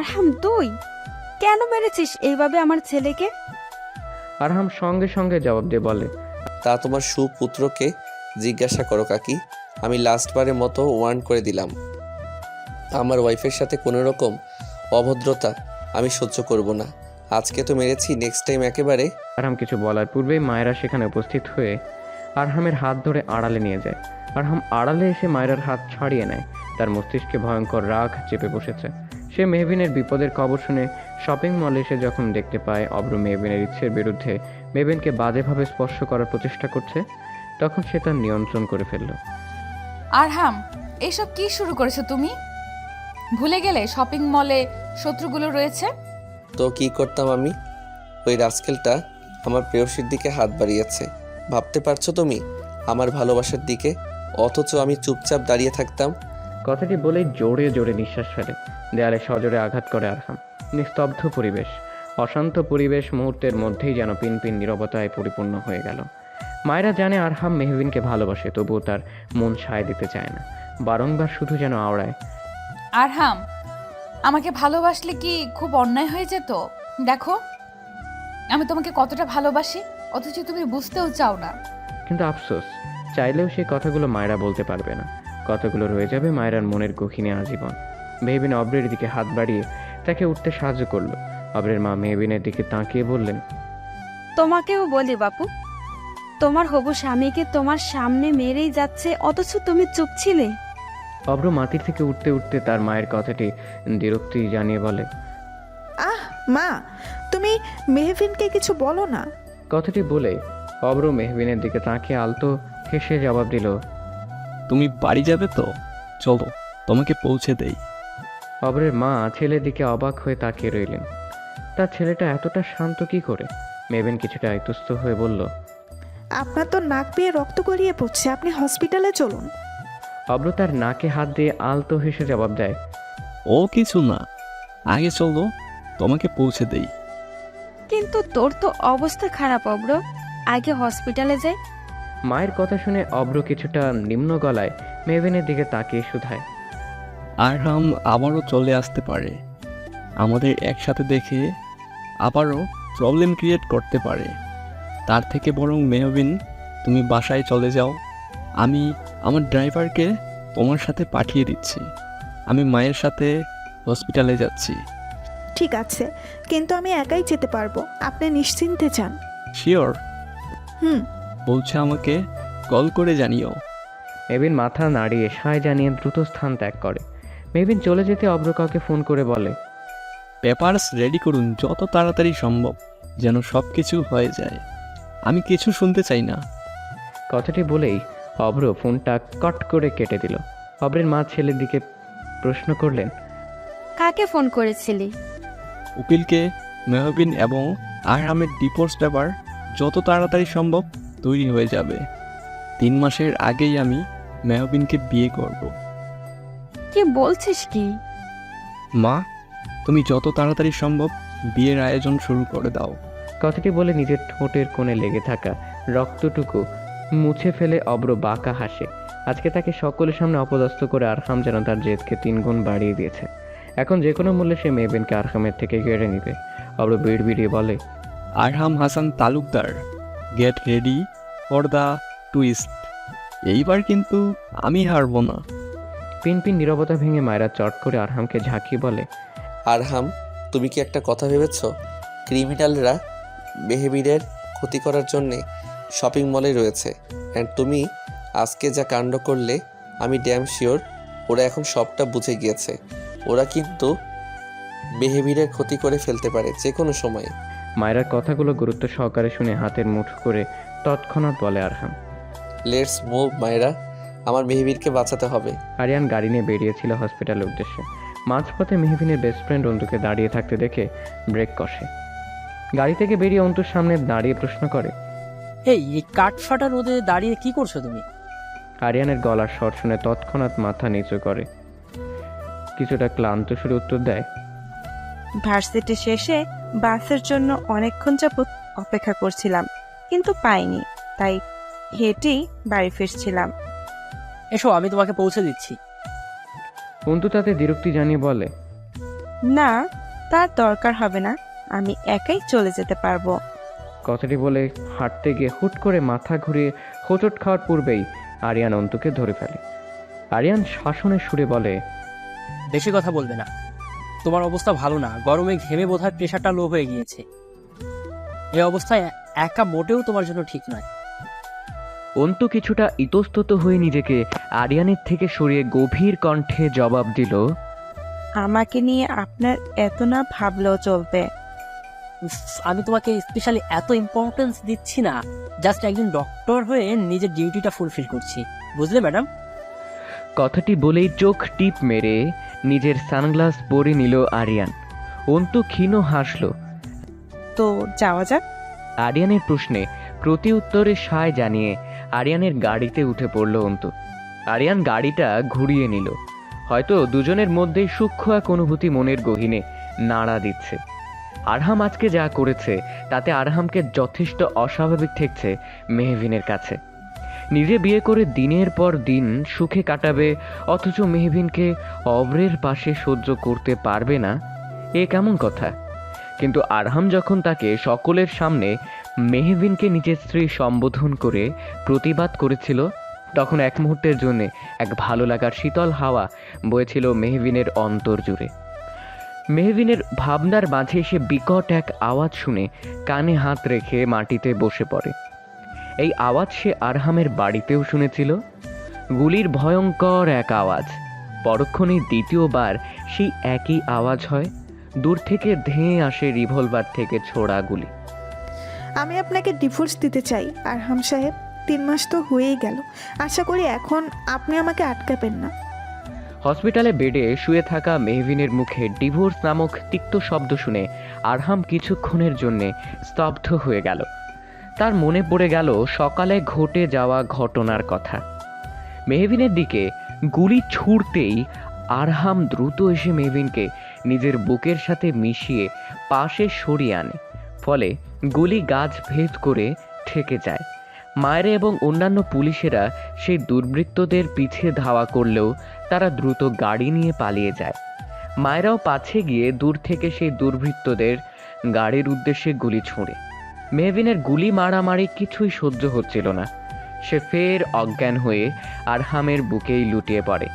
আরহাম তুই কেন মেরেছিস এইভাবে আমার ছেলেকে? আরহাম সঙ্গে সঙ্গে জবাব দিয়ে বলে, তা তোমার সুপুত্রকে জিজ্ঞাসা করো কাকি। আমি লাস্টবারের মতো ওয়ার্ন করে দিলাম, আমার ওয়াইফের সাথে কোনো রকম অভদ্রতা আমি সহ্য করব না। আজকে তো মেরেছি, নেক্সট টাইম একেবারে। আরহাম কিছু বলার পূর্বেই মায়েরা সেখানে উপস্থিত হয়ে আরহামের হাত ধরে আড়ালে নিয়ে যায়। আরহাম আড়ালে এসে মায়েরার হাত ছাড়িয়ে নেয়। তার মস্তিষ্কে ভয়ঙ্কর রাগ চেপে বসেছে। সে মেহবিনের বিপদের খবর শুনে শপিং মলে এসে যখন দেখতে পায় অব্র মেহবিনের ইচ্ছের বিরুদ্ধে মেহবিনকে বাজেভাবে স্পর্শ করার প্রচেষ্টা করছে, তখন সে তার নিয়ন্ত্রণ করে ফেলল। আরহাম, এইসব কি শুরু করেছো তুমি? ভুলে গেলে শপিং মলে শত্রুগুলো রয়েছে? তো কি করতাম আমি? ওই রাস্কেলটা আমার প্রেয়সীর দিকে হাত বাড়িয়েছে, ভাবতে পারছো তুমি আমার ভালোবাসার দিকে? অথচ আমি চুপচাপ দাঁড়িয়ে থাকতাম। কথাটি বলেই জোরে জোরে নিঃশ্বাস ফেলে। দেয়ালে সজোরে আঘাত করে আরহাম। নিস্তব্ধ পরিবেশ, অশান্ত পরিবেশ মুহূর্তের মধ্যেই যেন পিনপিন নীরবতায় পরিপূর্ণ হয়ে গেল। মায়েরা জানে আরহাম মেহবিনকে ভালোবাসে, তবুও তার মন সায় দিতে চায় না। বারংবার শুধু যেন আওড়ায়, আরহাম, আমাকে ভালোবাসলে কি খুব অন্যায় হয়ে যেত? দেখো আমি তোমাকে কতটা ভালোবাসি, অথচ তুমি বুঝতেও চাও না। কিন্তু আফসোস, চাইলেও সেই কথাগুলো মায়েরা বলতে পারবে না। কথাগুলো রয়ে যাবে মায়েরার মনের গহীনে আজীবন। মেহবিন অব্রের দিকে হাত বাড়িয়ে তাকে উঠতে সাহায্য করলো। অব্রের মা মেহবিনের দিকে তাকিয়ে বললেন, তোমাকেও বলি বাপু, তোমার হবু স্বামীকে তোমার সামনে মেরেই যাচ্ছে, অথচ তুমি চুপ ছিলে। অব্র মাটির থেকে উঠতে উঠতে তার মায়ের কথাটি বিরক্তি জানিয়ে বলে, আহ মা, তুমি মেহফিনকে কিছু বলো না। কথাটি বলে অব্র মেহবিনের দিকে তাকিয়ে আলতো হেসে জবাব দিল, তুমি বাড়ি যাবে তো? চলো তোমাকে পৌঁছে দেই। অব্রের মা ছেলের দিকে অবাক হয়ে তাকিয়ে রইলেন। তার ছেলেটা এতটা শান্ত কি করে? মেহবিন কিছুটা ইতস্ত হয়ে বলল, আপনার তো নাক বেয়ে রক্ত গড়িয়ে পড়ছে, আপনি হসপিটালে চলুন। অব্র তার নাকে হাত দিয়ে আলতো হেসে জবাব দেয়, ও কিছু না, আগে চলো তোমাকে পৌঁছে দেই। কিন্তু তোর তো অবস্থা খারাপ অব্র, আগে হসপিটালে যাই। মায়ের কথা শুনে অব্র কিছুটা নিম্ন গলায় মেহবিনের দিকে তাকিয়ে শুধায়, আরহাম আবারও চলে আসতে পারে, আমাদের একসাথে দেখে আবারও প্রবলেম ক্রিয়েট করতে পারে। তার থেকে বরং মেহবিন তুমি বাসায় চলে যাও, আমি আমার ড্রাইভারকে তোমার সাথে পাঠিয়ে দিচ্ছি। আমি মায়ের সাথে হসপিটালে যাচ্ছি। ঠিক আছে, কিন্তু আমি একাই যেতে পারবো, আপনি নিশ্চিন্তে যান। শিওর? হুম। বলছে আমাকে কল করে জানিও। মেহবিন মাথা নাড়িয়ে সায় জানিয়ে দ্রুত স্থান ত্যাগ করে। মেহবিন চলে যেতে অব্র কাউকে ফোন করে বলে, পেপারস রেডি করুন যত তাড়াতাড়ি সম্ভব, যেন সব কিছু হয়ে যায়। আমি কিছু শুনতে চাই না। কথাটি বলেই অব্র ফোনটা কট করে কেটে দিল। অব্রের মা ছেলের দিকে প্রশ্ন করলেন, কাকে ফোন করেছিলি? উকিলকে। মেহবিন এবং আরহামের ডিভোর্স পেপার যত তাড়াতাড়ি সম্ভব তৈরি হয়ে যাবে। 3 মাসের আগেই আমি মেহবিনকে বিয়ে করব। কি বলছিস কি? মা, তুমি যত তাড়াতাড়ি সম্ভব বিয়ের আয়োজন শুরু করে দাও। কথাটি বলে নিজের ঠোঁটের কোণে লেগে থাকা রক্তটুকু মুছে ফেলে অব্র বাঁকা হাসে। আজকে তাকে সকলের সামনে অপদস্থ করে আরহাম যেন তার জেদকে 3 গুণ বাড়িয়ে দিয়েছে। এখন যে কোনো মূল্যে সে মেহবিনকে আরহামের থেকে কেড়ে নিবে। অব্র বিড়বিড়িয়ে বলে, Arham Hasan Talukdar, get ready for the twist. এইবার কিন্তু আমি হারবো না। পিনপিন নীরবতা ভেঙে মায়েরা চট করে আরহামকে ঝাঁকিয়ে বলে, আরহাম, তুমি কি একটা কথা ভেবেছ? ক্রিমিনালরা মেহবিনের ক্ষতি করার জন্যে শপিং মলে রয়েছে, অ্যান্ড তুমি আজকে যা কাণ্ড করলে আমি ড্যাম শিওর ওরা এখন সবটা বুঝে গিয়েছে। ওরা কিন্তু মেহবিনের ক্ষতি করে ফেলতে পারে যে কোনো সময়। মায়েরার কথাগুলো গুরুত্ব সহকারে শুনে হাতের মুঠো করে তৎক্ষণাৎ বলে আরহাম, লেটস মুভ মায়েরা, আমার মেহবিনকে বাঁচাতে হবে। আরিয়ান গাড়ি নিয়ে বেরিয়েছিল হসপিটালের উদ্দেশ্যে। মাঝপথে মেহবিনের বেস্ট ফ্রেন্ড অন্তুকে দাঁড়িয়ে থাকতে দেখে ব্রেক কষে। গাড়ি থেকে বেরিয়ে অন্তুর সামনে দাঁড়িয়ে প্রশ্ন করে, এই কাঠফাটা রোদে দাঁড়িয়ে কি করছো তুমি? আরিয়ানের গলার স্বর শুনে তৎক্ষণাৎ মাথা নিচু করে কিছুটা ক্লান্ত সুরে উত্তর দেয়, ভার্সিটি শেষে বাসের জন্য অনেকক্ষণ যাবত অপেক্ষা করছিলাম, কিন্তু পাইনি, তাই হেঁটেই বাড়ি ফিরছিলাম। এসো, আমি তোমাকে পৌঁছে দিচ্ছি। অন্তু তাতে বিরক্তি জানিয়ে বলে, না, তার দরকার হবে না, আমি একাই চলে যেতে পারবো। কথাটি বলে হাঁটতে গিয়ে হুট করে মাথা ঘুরিয়ে হোঁচট খাওয়ার পূর্বেই আরিয়ান অন্তুকে ধরে ফেলে। আরিয়ান শাসনের সুরে বলে, বেশি কথা বলবে না। তোমার অবস্থা ভালো না, গরমে ঘেমে বোধহয় প্রেশারটা লো হয়ে গিয়েছে। এই অবস্থায় একা মোটেও তোমার জন্য ঠিক নয়। অন্তু কিছুটা ইতস্তত হয়ে নিজেকে আরিয়ানের থেকে সরিয়ে গভীর কণ্ঠে জবাব দিল, আমাকে নিয়ে আপনার এত না ভাবলেও চলবে। উফ, আমি তোমাকে স্পেশালি এত ইম্পর্টেন্স দিচ্ছি না, জাস্ট একজন ডক্টর হয়ে নিজের ডিউটিটা ফুলফিল করছি, বুঝলে ম্যাডাম? কথাটি বলেই চোখ টিপ মেরে নিজের সানগ্লাস পরে নিল আরিয়ান। অন্তু ক্ষীণ হাসল। তো যাওয়া যাক। আরিয়ানের প্রশ্নে প্রতি উত্তরে সায় জানিয়ে আরিয়ানের গাড়িতে উঠে পড়ল অন্তু। আরিয়ান গাড়িটা ঘুরিয়ে নিল। হয়তো দুজনের মধ্যেই সূক্ষ্ম এক অনুভূতি মনের গহীনে নাড়া দিচ্ছে। আরহাম আজকে যা করেছে তাতে আরহামকে যথেষ্ট অস্বাভাবিক ঠেকছে মেহভিনের কাছে। নিজে বিয়ে করে দিনের পর দিন সুখে কাটাবে, অথচ মেহভিনকে অব্রের পাশে সহ্য করতে পারবে না, এ কেমন কথা? কিন্তু আরহাম যখন তাকে সকলের সামনে মেহভিনকে নিজের স্ত্রী সম্বোধন করে প্রতিবাদ করেছিল, তখন এক মুহূর্তের জন্য এক ভালো লাগার শীতল হাওয়া বয়েছিল মেহভিনের অন্তর জুড়ে। মেহভিনের ভাবনার মাঝে এসে বিকট এক আওয়াজ শুনে কানে হাত রেখে মাটিতে বসে পড়ে। এই আওয়াজ সে আরহামের বাড়িতেও শুনেছিল। গুলির ভয়ঙ্কর এক আওয়াজ। পরক্ষণেই দ্বিতীয়বার সেই একই আওয়াজ হয়। দূর থেকে ধেয়ে আসে রিভলভার থেকে ছোড়া গুলি। আমি আপনাকে ডিভোর্স দিতে চাই আরহাম সাহেব। 3 মাস তো হয়েই গেল, আশা করি এখন আপনি আমাকে আটকাবেন না। হসপিটালে বেডে শুয়ে থাকা মেহভিনের মুখে ডিভোর্স নামক তিক্ত শব্দ শুনে আরহাম কিছুক্ষণের জন্যে স্তব্ধ হয়ে গেল। তার মনে পড়ে গেল সকালে ঘটে যাওয়া ঘটনার কথা। মেহভিনের দিকে গুলি ছুড়তেই আরহাম দ্রুত এসে মেহভিনকে নিজের বুকের সাথে মিশিয়ে পাশে সরিয়ে আনে। ফলে গুলি গাছ ভেদ করে ঠেকে যায়। মায়েরা এবং অন্যান্য পুলিশেরা সেই দুর্বৃত্তদের পিছে ধাওয়া করলেও তারা দ্রুত গাড়ি নিয়ে পালিয়ে যায়। মায়েরাও পাছে গিয়ে দূর থেকে সেই দুর্বৃত্তদের গাড়ির উদ্দেশ্যে গুলি ছুঁড়ে। মেহভিনের গুলি মারামারি কিছুই সহ্য হচ্ছিল না। সে ফের অজ্ঞান হয়ে আরহামের বুকেই লুটিয়ে পড়ে।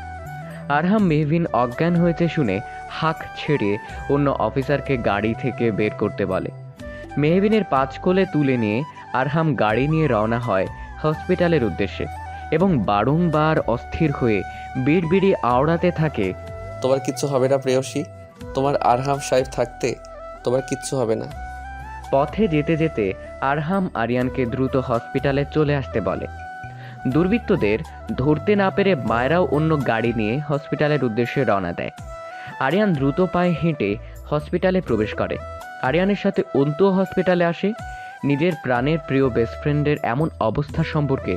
আরহাম মেহভিন অজ্ঞান হয়েছে শুনে হাঁক ছেড়ে অন্য অফিসারকে গাড়ি থেকে বের করতে বলে। মেহভিনের 5 কোলে তুলে নিয়ে আরহাম গাড়ি নিয়ে রওনা হয় হসপিটালের উদ্দেশ্যে এবং বারংবার অস্থির হয়ে বিড়বিড়ি আওড়াতে থাকে, তোমার কিচ্ছু হবে না প্রেয়সী, তোমার আরহাম সাহেব থাকতে তোমার কিচ্ছু হবে না। পথে যেতে যেতে আরহাম আরিয়ানকে দ্রুত হসপিটালে চলে আসতে বলে। দুর্বৃত্তদের ধরতে না পেরে মায়েরাও অন্য গাড়ি নিয়ে হসপিটালের উদ্দেশ্যে রওনা দেয়। আরিয়ান দ্রুত পায়ে হেঁটে হসপিটালে প্রবেশ করে। আরিয়ানের সাথে অন্তুও হসপিটালে আসে। নিজের প্রাণের প্রিয় বেস্ট ফ্রেন্ডের এমন অবস্থা সম্পর্কে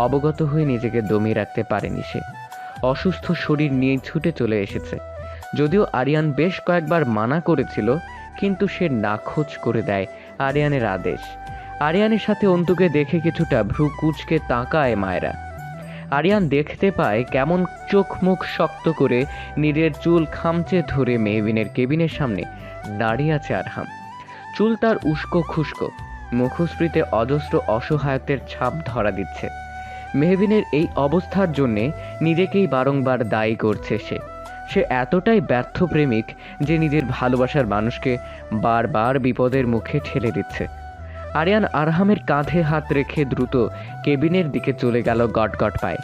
অবগত হয়ে নিজেকে দমিয়ে রাখতে পারেনি সে। অসুস্থ শরীর নিয়ে ছুটে চলে এসেছে। যদিও আরিয়ান বেশ কয়েকবার মানা করেছিল, কিন্তু সে নাখোঁজ করে দেয় আরিয়ানের আদেশ। আরিয়ানের সাথে অন্তুকে দেখে কিছুটা ভ্রু কুঁচকে তাকায় মায়েরা। আরিয়ান দেখতে পায় কেমন চোখ মুখ শক্ত করে নিজের চুল খামচে ধরে মেহভিনের কেবিনের সামনে দাঁড়িয়ে আছে আরহাম। চুল তার উস্কো খুস্কো, মুখশ্রীতে অজস্র অসহায়ত্বের ছাপ ধরা দিচ্ছে। মেহভিনের এই অবস্থার জন্যে নিজেকেই বারংবার দায়ী করছে সে। সে এতটাই ব্যর্থ প্রেমিক যে নিজের ভালোবাসার মানুষকে বারবার বিপদের মুখে ঠেলে দিচ্ছে। আরিয়ান আরহামের কাঁধে হাত রেখে দ্রুত কেবিনের দিকে চলে গেল গটগট পায়ে।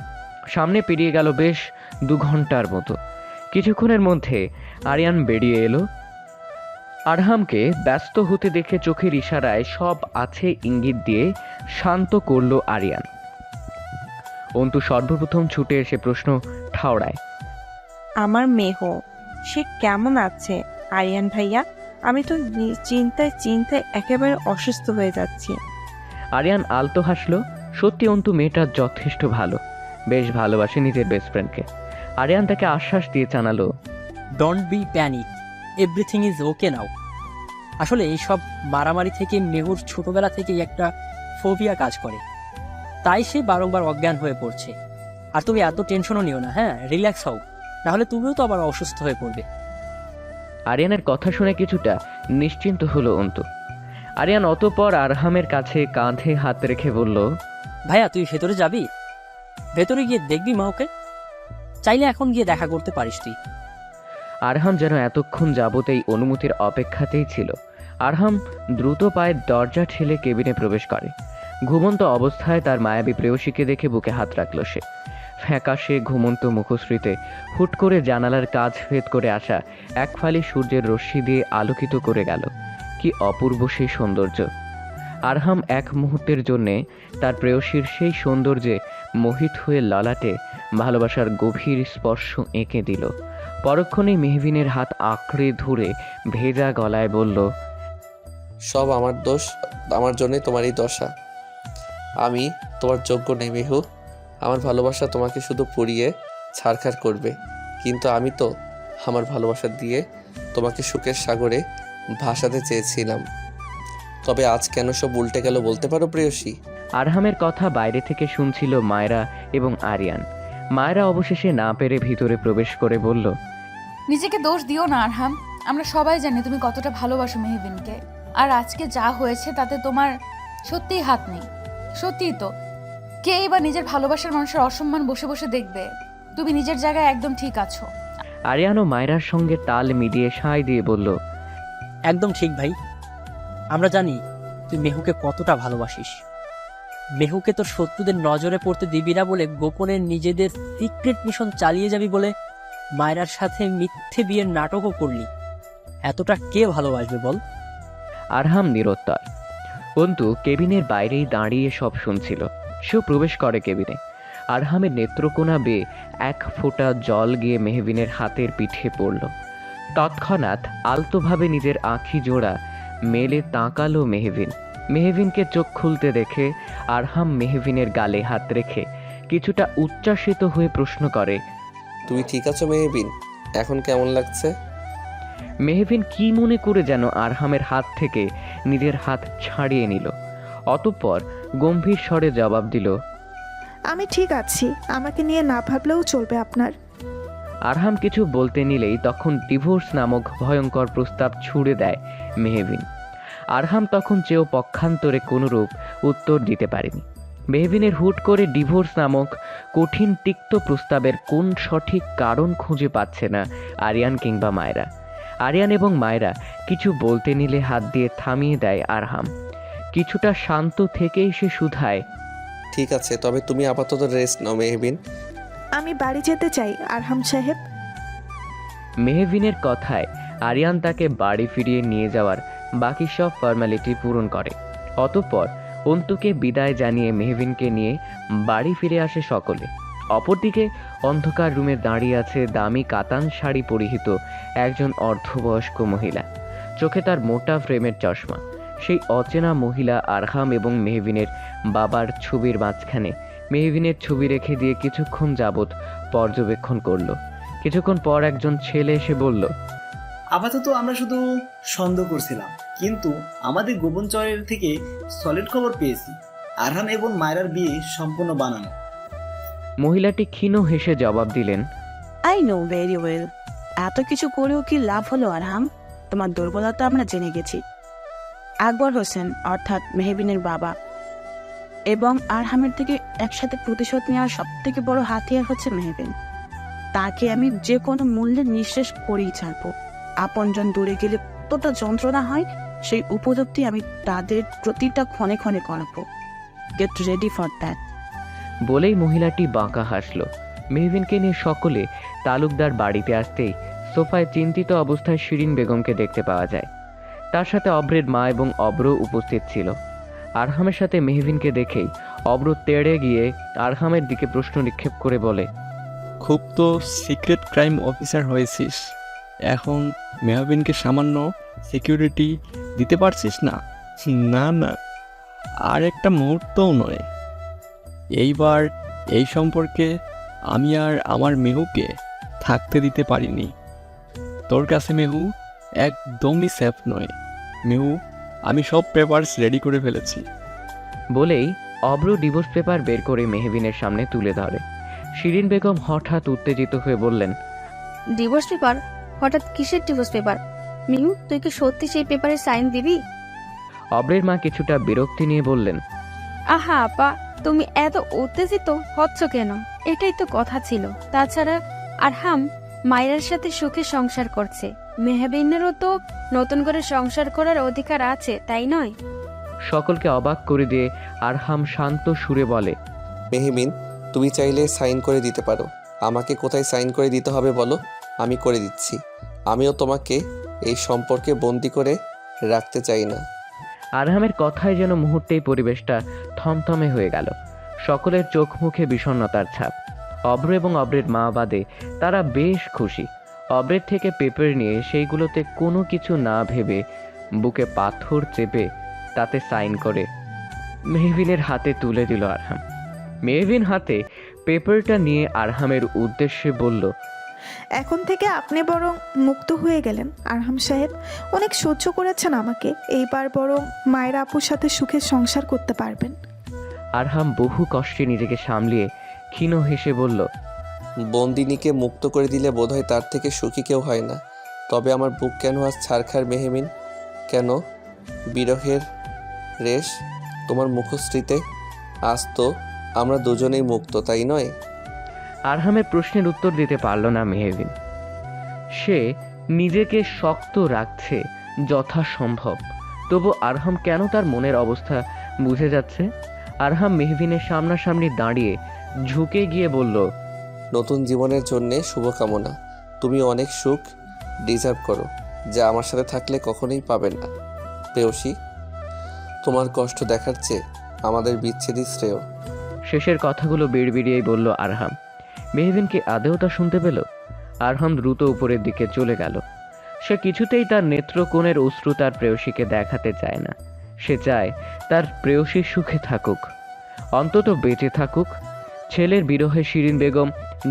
সামনে পেরিয়ে গেল বেশ 2 ঘন্টার মতো। কিছুক্ষণের মধ্যে আরিয়ান বেরিয়ে এলো। আরহামকে ব্যস্ত হতে দেখে চোখের ইশারায় সব আছে ইঙ্গিত দিয়ে শান্ত করল আরিয়ান। অন্তু সর্বপ্রথম ছুটে এসে প্রশ্ন ঠাওড়ায়, আমার মেহ, সে কেমন আছে আরিয়ান ভাইয়া? আমি তো চিন্তায় চিন্তায় একেবারে অসুস্থ হয়ে যাচ্ছি। আরিয়ান আলতো হাসলো। সত্যি অন্তু মেয়েটা যথেষ্ট ভালো, বেশ ভালোবাসে নিজের বেস্ট ফ্রেন্ডকে। আরিয়ান তাকে আশ্বাস দিয়ে জানালো, don't be panic, everything is okay now. আসলে এইসব মারামারি থেকে মেহুর ছোটবেলা থেকেই একটা ফোবিয়া কাজ করে, তাই সে বারংবার অজ্ঞান হয়ে পড়ছে। আর তুমি এত টেনশনও নিও না, হ্যাঁ, রিল্যাক্স হও, নাহলে তুমিও তো আবার অসুস্থ হয়ে পড়বে। আরিয়ানের কথা শুনে কিছুটা নিশ্চিন্ত হলো অন্তু। আরিয়ান অতঃপর আরহামের কাছে কাঁধে হাত রেখে বলল, ভাইয়া তুই ভেতরে যাবি? ভেতরে গিয়ে দেখবি মাকে? চাইলে এখন গিয়ে দেখা করতে পারিস তুই। আরহাম যেন এতক্ষণ যাবত এই অনুমতির অপেক্ষাতেই ছিল। আরহাম দ্রুত পায়ে দরজা ঠেলে কেবিনে প্রবেশ করে। ঘুমন্ত অবস্থায় তার মায়াবী প্রেয়সীকে দেখে বুকে হাত রাখল সে। ফ্যাকাশে ঘুমন্ত মুখশ্রীতে হুট করে জানালার কাজ ভেদ করে আসা এক ফালি সূর্যের রশ্মি দিয়ে আলোকিত করে গেল। কি অপূর্ব সেই সৌন্দর্য! আরহাম এক মুহূর্তের জন্যে তার প্রেয়সীর সেই সৌন্দর্যে মোহিত হয়ে ললাটে ভালোবাসার গভীর স্পর্শ এঁকে দিল। পরক্ষণেই মেহবিনের হাত আঁকড়ে ধরে ভেজা গলায় বলল, সব আমার দোষ, আমার জন্যই তোমার এই দশা। আমি তোমার যোগ্য নেই মেহু। আমার ভালোবাসা তোমাকে শুধু পুড়িয়ে ছারখার করবে, কিন্তু আমি তো আমার ভালোবাসা দিয়ে তোমাকে সুখের সাগরে ভাসাতে চেয়েছিলাম। তবে আজ কেন সব উল্টে গেল বলতে পারো প্রেয়সী? আরহামের কথা বাইরে থেকে শুনছিল মায়রা এবং আরিয়ান। মায়রা অবশেষে না পেরে ভিতরে প্রবেশ করে বলল, নিজেকে দোষ দিও না আরহাম, আমরা সবাই জানি তুমি কতটা ভালোবাসো মেহবিনকে। আর আজকে যা হয়েছে তাতে তোমার সত্যিই হাত নেই। সত্যিই তো, কে বা নিজের ভালোবাসার মানুষের অসম্মান বসে বসে দেখবে? তুমি নিজের জায়গায় একদম ঠিক আছো। আরিয়ান ও মায়রার সঙ্গে তাল মিলিয়ে সায় দিয়ে বলল, একদম ঠিক ভাই, আমরা জানি তুই মেহুকে কতটা ভালোবাসিস। মেহুকে তোর শত্রুদের নজরে পড়তে দিবি না বলে গোপনে নিজেদের সিক্রেট মিশন চালিয়ে যাবি বলে মায়রার সাথে মিথ্যে বিয়ের নাটকও করলি। এতটা কে ভালোবাসবে বল? আরহাম নিরুত্তর। অন্তু কেবিনের বাইরেই দাঁড়িয়ে সব শুনছিল। সেও প্রবেশ করে কেবিনে। আরহামের নেত্রকোনা বেয়ে এক ফোঁটা জল গিয়ে মেহবিনের হাতের পিঠে পড়ল। তৎক্ষণাৎ আলতোভাবে নিজের আঁখি জোড়া মেলে তাকালো মেহবিন। মেহবিনকে চোখ খুলতে দেখে আরহাম মেহবিনের গালে হাত রেখে কিছুটা উচ্ছ্বাসিত হয়ে প্রশ্ন করে, তুমি ঠিক আছো মেহবিন? এখন কেমন লাগছে? মেহবিন কি মনে করে যেন আরহামের হাত থেকে নিজের হাত ছাড়িয়ে নিল। অতঃপর গম্ভীর স্বরে জবাব দিল, আমি ঠিক আছি, আমাকে নিয়ে না ভাবলেও চলবে আপনার। আরহাম কিছু বলতে নিলেই তখন ডিভোর্স নামক ভয়ঙ্কর প্রস্তাব ছুড়ে দেয় মেহবিন। আরহাম তখন চেয়েও পক্ষান্তরে কোনোরূপ উত্তর দিতে পারেনি। মেহবিনের হুট করে ডিভোর্স নামক কঠিন তিক্ত প্রস্তাবের কোন সঠিক কারণ খুঁজে পাচ্ছে না আরিয়ান কিংবা মায়রা। আরিয়ান এবং মায়রা কিছু বলতে নিলে হাত দিয়ে থামিয়ে দেয় আরহাম। কিছুটা শান্ত থেকেই সে শুধায়, ঠিক আছে, তবে তুমি আপাতত রেস্ট নাও মেহবিন। আমি বাড়ি যেতে চাই আরহাম সাহেব। মেহবিনের কথায় আরিয়ান তাকে বাড়ি ফিরিয়ে নিয়ে যাওয়ার বাকি সব ফর্মালিটি পূরণ করে। অতঃপর অন্তুকে বিদায় জানিয়ে মেহবিনকে নিয়ে বাড়ি ফিরে আসে সকলে। অপরদিকে অন্ধকার রুমে দাঁড়িয়ে আছে দামি কাতান শাড়ি পরিহিত একজন অর্ধবয়স্ক মহিলা। চোখে তার মোটা ফ্রেমের চশমা। সেই অচেনা মহিলা আরহাম এবং মেহবিনের বাবার ছবির মাঝখানে মেহবিনের ছবি রেখে দিয়ে কিছুক্ষণ যাবৎ পর্যবেক্ষণ করলো। কিছুক্ষণ পর একজন ছেলে এসে বলল, আপাতত আমরা শুধু সন্দেহ করছিলাম, কিন্তু আমাদের গোপনচরের থেকে সলিড খবর পেয়েছি আরহাম এবং মায়রার বিয়ে সম্পূর্ণ বানানো। মহিলাটি ক্ষীণ হেসে জবাব দিলেন, আই নো ভেরি ওয়েল। এত কিছু করেও কি লাভ হলো আরহাম? তোমার দুর্বলতা আমরা জেনে গেছি। আকবর হোসেন অর্থাৎ মেহবিনের বাবা এবং আরহামের থেকে একসাথে প্রতিশোধ নেওয়ার সব থেকে বড় হাতিয়ার হচ্ছে মেহবিন। তাকে আমি যে কোনো মূল্যে নিঃশেষ করেই ছাড়বো। আপনজন দূরে গেলে কতটা যন্ত্রণা হয় সেই উপলব্ধি আমি তাদের প্রতিটা ক্ষণে ক্ষণে করাবো। Gate ready for that. বলেই মহিলাটি বাঁকা হাসল। মেহবিনকে নিয়ে সকলে তালুকদার বাড়িতে আসতেই সোফায় চিন্তিত অবস্থায় শিরিন বেগমকে দেখতে পাওয়া যায়। তার সাথে অব্রের মা এবং অব্র উপস্থিত ছিল। আরহামের সাথে মেহবিনকে দেখেই অব্র তেড়ে গিয়ে আরহামের দিকে প্রশ্ন নিক্ষেপ করে বলে, খুব তো সিক্রেট ক্রাইম অফিসার হয়েছিস, এখন মেহবিনকে সামান্য সিকিউরিটি দিতে পারছিস না? না না, আর একটা মুহূর্তও নয়। এইবার এই সম্পর্কে আমি আর আমার মেহুকে থাকতে দিতে পারিনি। তোর কাছে মেহু একদমই সেফ নয়। মেহু, আমি সব পেপারস রেডি করে ফেলেছি। বলেই অব্র ডিভোর্স পেপার বের করে মেহবিনের সামনে তুলে ধরে। শিরিন বেগম হঠাৎ উত্তেজিত হয়ে বললেন, ডিভোর্স পেপার? হঠাৎ কিসের ডিভোর্স পেপার? মিহু, তুই কি সত্যি সেই পেপারে সাইন দিবি? অব্রের মা কিছুটা বিরক্তি নিয়ে বললেন, আহা আপা, তুমি এত উত্তেজিত হচ্ছ কেন? এটাই তো কথা ছিল। তাছাড়া আরহাম মায়ের সাথে সুখে সংসার করছে, মেহবিনেরও তো নতুন করে সংসার করার অধিকার আছে, তাই নয়? সকলকে অবাক করে দিয়ে আরহাম শান্ত সুরে বলে, মেহবিন, তুমি চাইলে সাইন করে দিতে পারো। আমাকে কোথায় সাইন করে দিতে হবে বলো, আমি করে দিচ্ছি। আমিও তোমাকে এই সম্পর্কে বন্দি করে রাখতে চাই না। আরহামের কথায় যেন মুহূর্তেই পরিবেশটা থমথমে হয়ে গেল। সকলের চোখ মুখে বিষণ্ণতার ছাপ। অব্র এবং অব্রের মা বাদে তারা বেশ খুশি। অব্রের থেকে পেপার নিয়ে সেইগুলোতে কোনো কিছু না ভেবে বুকে পাথর চেপে তাতে সাইন করে মেহবিনের হাতে তুলে দিল আরহাম। মেহবিন হাতে পেপারটা নিয়ে আরহামের উদ্দেশ্যে বলল, এখন থেকে আপনি বরং মুক্ত হয়ে গেলেন আরহাম সাহেব। অনেক সহ্য করেছেন আমাকে, এইবার বরং মায়ের আপুর সাথে সুখে সংসার করতে পারবেন। আরহাম বহু কষ্টে নিজেকে সামলিয়ে ক্ষীণ হেসে বলল, বন্দিনীকে মুক্ত করে দিলে বোধহয় তার থেকে সুখী কেউ হয় না। তবে আমার বুক কেন আজ ছারখার মেহবিন? কেন? বিরহের রেশ তোমার মুখশ্রীতে। আজ তো আমরা দুজনেই মুক্ত, তাই নয়? আরহামের প্রশ্নের উত্তর দিতে পারল না মেহবিন। সে নিজেকে শক্ত রাখছে যথাসম্ভব, তবু আরহাম কেন তার মনের অবস্থা বুঝে যাচ্ছে। আরহাম মেহবিনের সামনাসামনি দাঁড়িয়ে ঝুঁকে গিয়ে বলল, নতুন জীবনের জন্যে শুভকামনা। তুমি অনেক সুখ ডিজার্ভ করো, যা আমার সাথে থাকলে কখনোই পাবে না। প্রেয়সী, তোমার কষ্ট দেখার চেয়ে আমাদের বিচ্ছেদই শ্রেয়। শেষের কথাগুলো বিড়বিড়িয়েই বলল আরহাম। মেহবিনকে আদেও তা শুনতে পেল। আরহাম দ্রুত উপরের দিকে চলে গেল। সে কিছুতেই তার নেত্রকোণের অশ্রু তার প্রেয়সীকে দেখাতে চায় না। সে চায় তার প্রেয়সী সুখে থাকুক, অন্তত বেঁচে থাকুক। ছেলের বিরহে শিরিন বেগম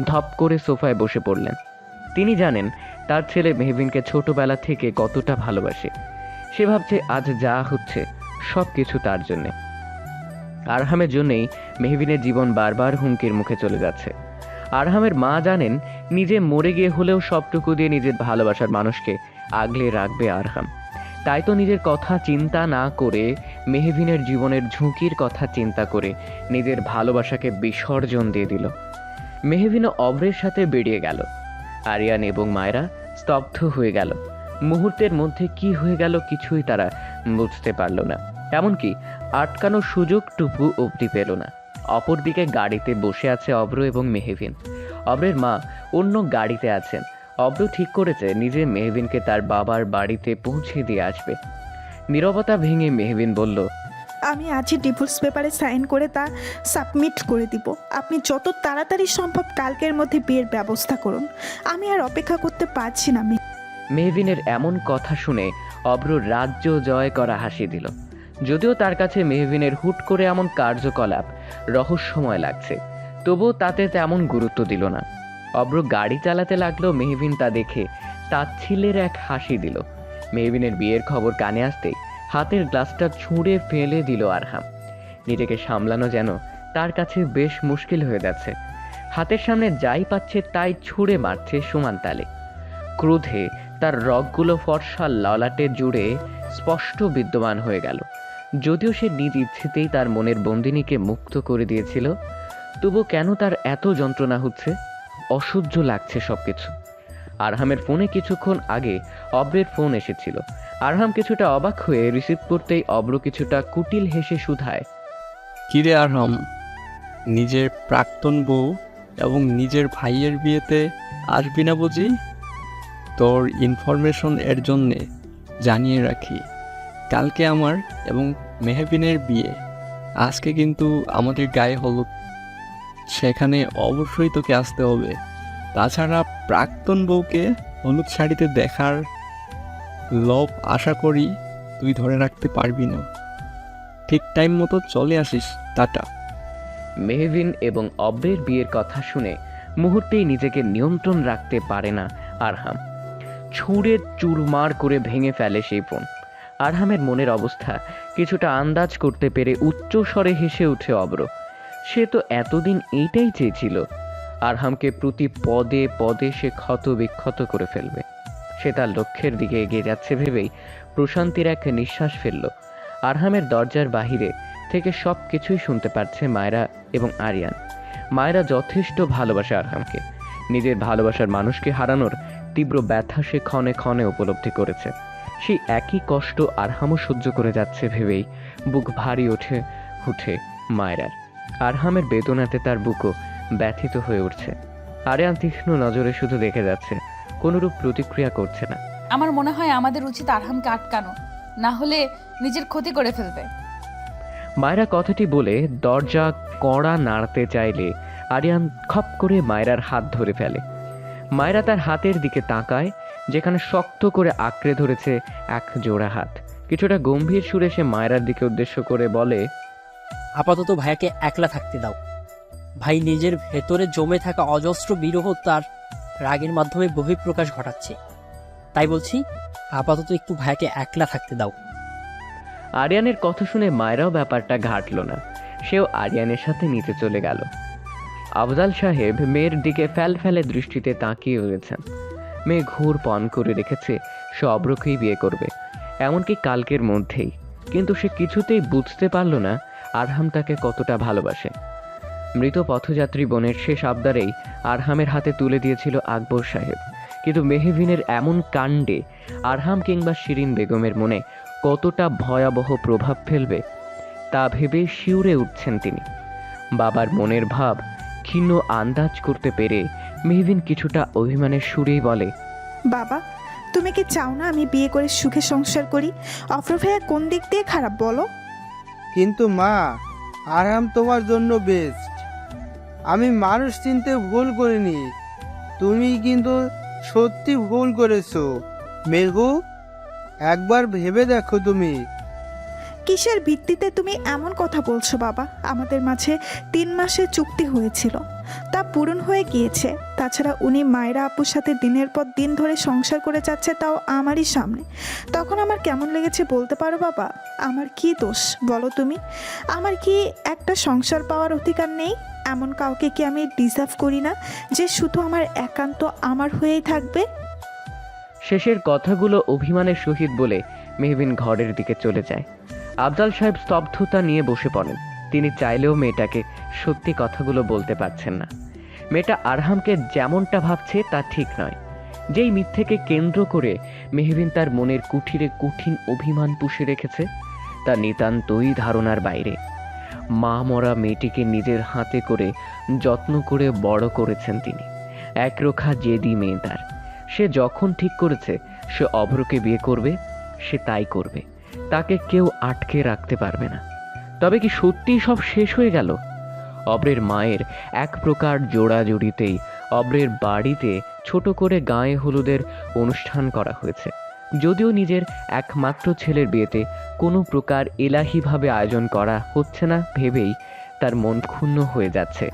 ধপ করে সোফায় বসে পড়লেন। তিনি জানেন তার ছেলে মেহবিনকে ছোটবেলা থেকে কতটা ভালোবাসে। সে ভাবছে আজ যা হচ্ছে সব কিছু তার জন্যে। আরহামের জন্যেই মেহবিনের জীবন বারবার হুমকির মুখে চলে যাচ্ছে। আরহামের মা জানেন নিজে মরে গিয়ে হলেও সবটুকু দিয়ে নিজের ভালোবাসার মানুষকে আগলে রাখবে আরহাম। তাই তো নিজের কথা চিন্তা না করে, মেহবিনের জীবনের ঝুঁকির কথা চিন্তা করে নিজের ভালোবাসাকে বিসর্জন দিয়ে দিল। মেহবিনও অব্রের সাথে বেরিয়ে গেল। আরিয়ান এবং মায়েরা স্তব্ধ হয়ে গেল। মুহূর্তের মধ্যে কি হয়ে গেল কিছুই তারা বুঝতে পারল না। এমনকি আটকানোর সুযোগটুকু অবধি পেল না। অপরদিকে গাড়িতে বসে আছে অব্র এবং মেহবিন। অব্রের মা অন্য গাড়িতে আছেন। অব্র ঠিক করেছে নিজে মেহবিনকে তার বাবার বাড়িতে পৌঁছে দিয়ে আসবে। নীরবতা ভেঙে মেহবিন বলল, আমি আজই ডিভোর্স পেপারে সাইন করে তা সাবমিট করে দিব। আপনি যত তাড়াতাড়ি সম্ভব কালকের মধ্যে বিয়ের ব্যবস্থা করুন। আমি আর অপেক্ষা করতে পারছি না। মেহবিনের এমন কথা শুনে অব্র রাজ্য জয় করা হাসি দিল। যদিও তার কাছে মেহবিনের হুট করে এমন কার্যকলাপ রহস্যময় লাগছে, তবুও তাতে তেমন গুরুত্ব দিল না। অব্র গাড়ি চালাতে লাগলো। মেহবিন তা দেখে তাচ্ছিল্যের এক হাসি দিল। মেহবিনের বিয়ের খবর কানে আসতেই হাতের গ্লাসটা ছুঁড়ে ফেলে দিল আরহাম। নিজেকে সামলানো যেন তার কাছে বেশ মুশকিল হয়ে যাচ্ছে। হাতের সামনে যাই পাচ্ছে তাই ছুঁড়ে মারছে সমান তালে। ক্রোধে তার রগগুলো ফর্সা ললাটে জুড়ে স্পষ্ট বিদ্যমান হয়ে গেল। যদিও সে নিজ ইচ্ছেতেই তার মনের বন্দিনীকে মুক্ত করে দিয়েছিল, তবু কেন তার এত যন্ত্রণা হচ্ছে? অসহ্য লাগছে সবকিছু। আরহামের ফোনে কিছুক্ষণ আগে অব্রের ফোন এসেছিল। আরহাম কিছুটা অবাক হয়ে রিসিভ করতেই অব্র কিছুটা কুটিল হেসে শুধায়, কিরে আরহাম, নিজের প্রাক্তন বউ এবং নিজের ভাইয়ের বিয়েতে আসবি না বুঝি? তোর ইনফরমেশন এর জন্যে জানিয়ে রাখি, কালকে আমার এবং মেহবিনের বিয়ে। আজকে কিন্তু আমাদের গায়ে হলুদ, সেখানে অবশ্যই তোকে আসতে হবে। তাছাড়া প্রাক্তন বউকে হলুদ শাড়িতে দেখার লোভ আশা করি তুই ধরে রাখতে পারবি না। ঠিক টাইম মতো চলে আসিস। টাটা। মেহবিন এবং অব্রের বিয়ের কথা শুনে মুহূর্তেই নিজেকে নিয়ন্ত্রণ রাখতে পারে না আরহাম। ছুঁড়ে চুরমার করে ভেঙে ফেলে সেই ফোন। আরহামের মনের অবস্থা কিছুটা আন্দাজ করতে পেরে উচ্চ স্বরে হেসে উঠে অব্র। সে তো এতদিন এইটাই চেয়েছিল, আরহামকে প্রতি পদে পদে সে ক্ষত বিক্ষত করে ফেলবে। সে তার লক্ষ্যের দিকে এগিয়ে যাচ্ছে ভেবেই প্রশান্তির এক নিঃশ্বাস ফেলল। আরহামের দরজার বাহিরে থেকে সব কিছুই শুনতে পাচ্ছে মায়রা এবং আরিয়ান। মায়রা যথেষ্ট ভালোবাসে আরহামকে। নিজের ভালোবাসার মানুষকে হারানোর তীব্র ব্যথা সে ক্ষণে ক্ষণে উপলব্ধি করেছে। সেই একই কষ্ট আরহামও সহ্য করে যাচ্ছে ভেবেই বুক ভারী ওঠে উঠে মায়রার। আরহামের বেদনাতে তার বুকও ব্যথিত হয়ে উঠছে। আরিয়ান তীক্ষ্ণ নজরে শুধু দেখে যাচ্ছে, কোনোরূপ প্রতিক্রিয়া করছে না। আমার মনে হয় আমাদের উচিত আরহামকে আটকানো, না হলে নিজের ক্ষতি করে ফেলবে। মায়রা কথাটি বলে দরজা কড়া নাড়তে চাইলে আরিয়ান খপ করে মায়রার হাত ধরে ফেলে। মায়রা তার হাতের দিকে তাকায়, যেখানে শক্ত করে আঁকড়ে ধরেছে এক জোড়া হাত। কিছুটা গম্ভীর সুরে সে মায়রার দিকে উদ্দেশ্য করে বলে, আপাতত ভাইয়াকে একলা থাকতে দাও। ভাই নিজের ভেতরে জমে থাকা অজস্র বিরহ তার রাগের মাধ্যমে বহিঃপ্রকাশ ঘটাচ্ছে। তাই বলছি, আপাতত একটু ভাইয়াকে একলা থাকতে দাও। আরিয়ানের কথা শুনে মায়রাও ব্যাপারটা ঘাটল না। সেও আরিয়ানের সাথে নিচে চলে গেল। আফজাল সাহেব মেয়ের দিকে ফ্যালফ্যালে দৃষ্টিতে তাকিয়ে রয়েছেন। মেয়ে ঘোর পণ করে রেখেছে সে অব্রকেই বিয়ে করবে, এমনকি কালকের মধ্যেই। কিন্তু সে কিছুতেই বুঝতে পারল না আরহাম তাকে কতটা ভালোবাসে। মৃত পথযাত্রী বোনের শেষ আবদারেই আরহামের হাতে তুলে দিয়েছিল আকবর সাহেব। কিন্তু মেহবিনের এমন কাণ্ডে আরহাম কিংবা শিরিন বেগমের মনে কতটা ভয়াবহ প্রভাব ফেলবে তা ভেবে শিউরে উঠছেন তিনি। বাবার মনের ভাব ক্ষীণ আন্দাজ করতে পেরে মেহবিন কিছুটা অভিমানের সুরেই বলে, বাবা, তুমি কি চাও না আমি বিয়ে করে সুখে সংসার করি? অফর ভাইয়া কোন দিক দিয়ে খারাপ বলো? কিন্তু মা, আরাম তোমার জন্য বেস্ট। আমি মানুষ চিনতে ভুল করিনি, তুমি কিন্তু সত্যি ভুল করেছো মেঘু। একবার ভেবে দেখো তুমি। কিসের ভিত্তিতে তুমি এমন কথা বলছো বাবা? আমাদের মাঝে 3 মাসের চুক্তি হয়েছিল, তা পূরণ হয়ে গিয়েছে। তাছাড়া উনি মায়েরা আপুর সাথে দিনের পর দিন ধরে সংসার করে যাচ্ছে, তাও আমারই সামনে। তখন আমার কেমন লেগেছে বলতে পারো বাবা? আমার কি দোষ বলো তুমি? আমার কি একটা সংসার পাওয়ার অধিকার নেই? এমন কাউকে কি আমি ডিজার্ভ করি না যে শুধু আমার একান্ত আমার হয়েই থাকবে? শেষের কথাগুলো অভিমানের সহিত বলে মেহবিন ঘরের দিকে চলে যায়। আফজাল সাহেব স্তব্ধতা নিয়ে বসে পড়েন। তিনি চাইলেও মেয়েটাকে সত্যি কথাগুলো বলতে পারছেন না। মেয়েটা আরহামকে যেমনটা ভাবছে তা ঠিক নয়। যেই মিথ্যেকে কেন্দ্র করে মেহবিন তার মনের কুঠিরে কঠিন অভিমান পুষে রেখেছে তা নিতান্তই ধারণার বাইরে। মা মরা মেয়েটিকে নিজের হাতে করে যত্ন করে বড় করেছেন তিনি। একরোখা জেদি মেয়ে তার। সে যখন ঠিক করেছে সে অভ্রকে বিয়ে করবে, সে তাই করবে। তাকে কেউ আটকে রাখতে পারবে না। তবে কি সত্যিই সব শেষ হয়ে গেল? অব্রের মায়ের এক প্রকার জোড়াজুড়িতেই অব্রের বাড়িতে ছোট করে গায়ে হলুদের অনুষ্ঠান করা হয়েছে। যদিও নিজের একমাত্র ছেলের বিয়েতে কোনো প্রকার এলাহিভাবে আয়োজন করা হচ্ছে না ভেবেই তার মন ক্ষুণ্ণ হয়ে যাচ্ছে।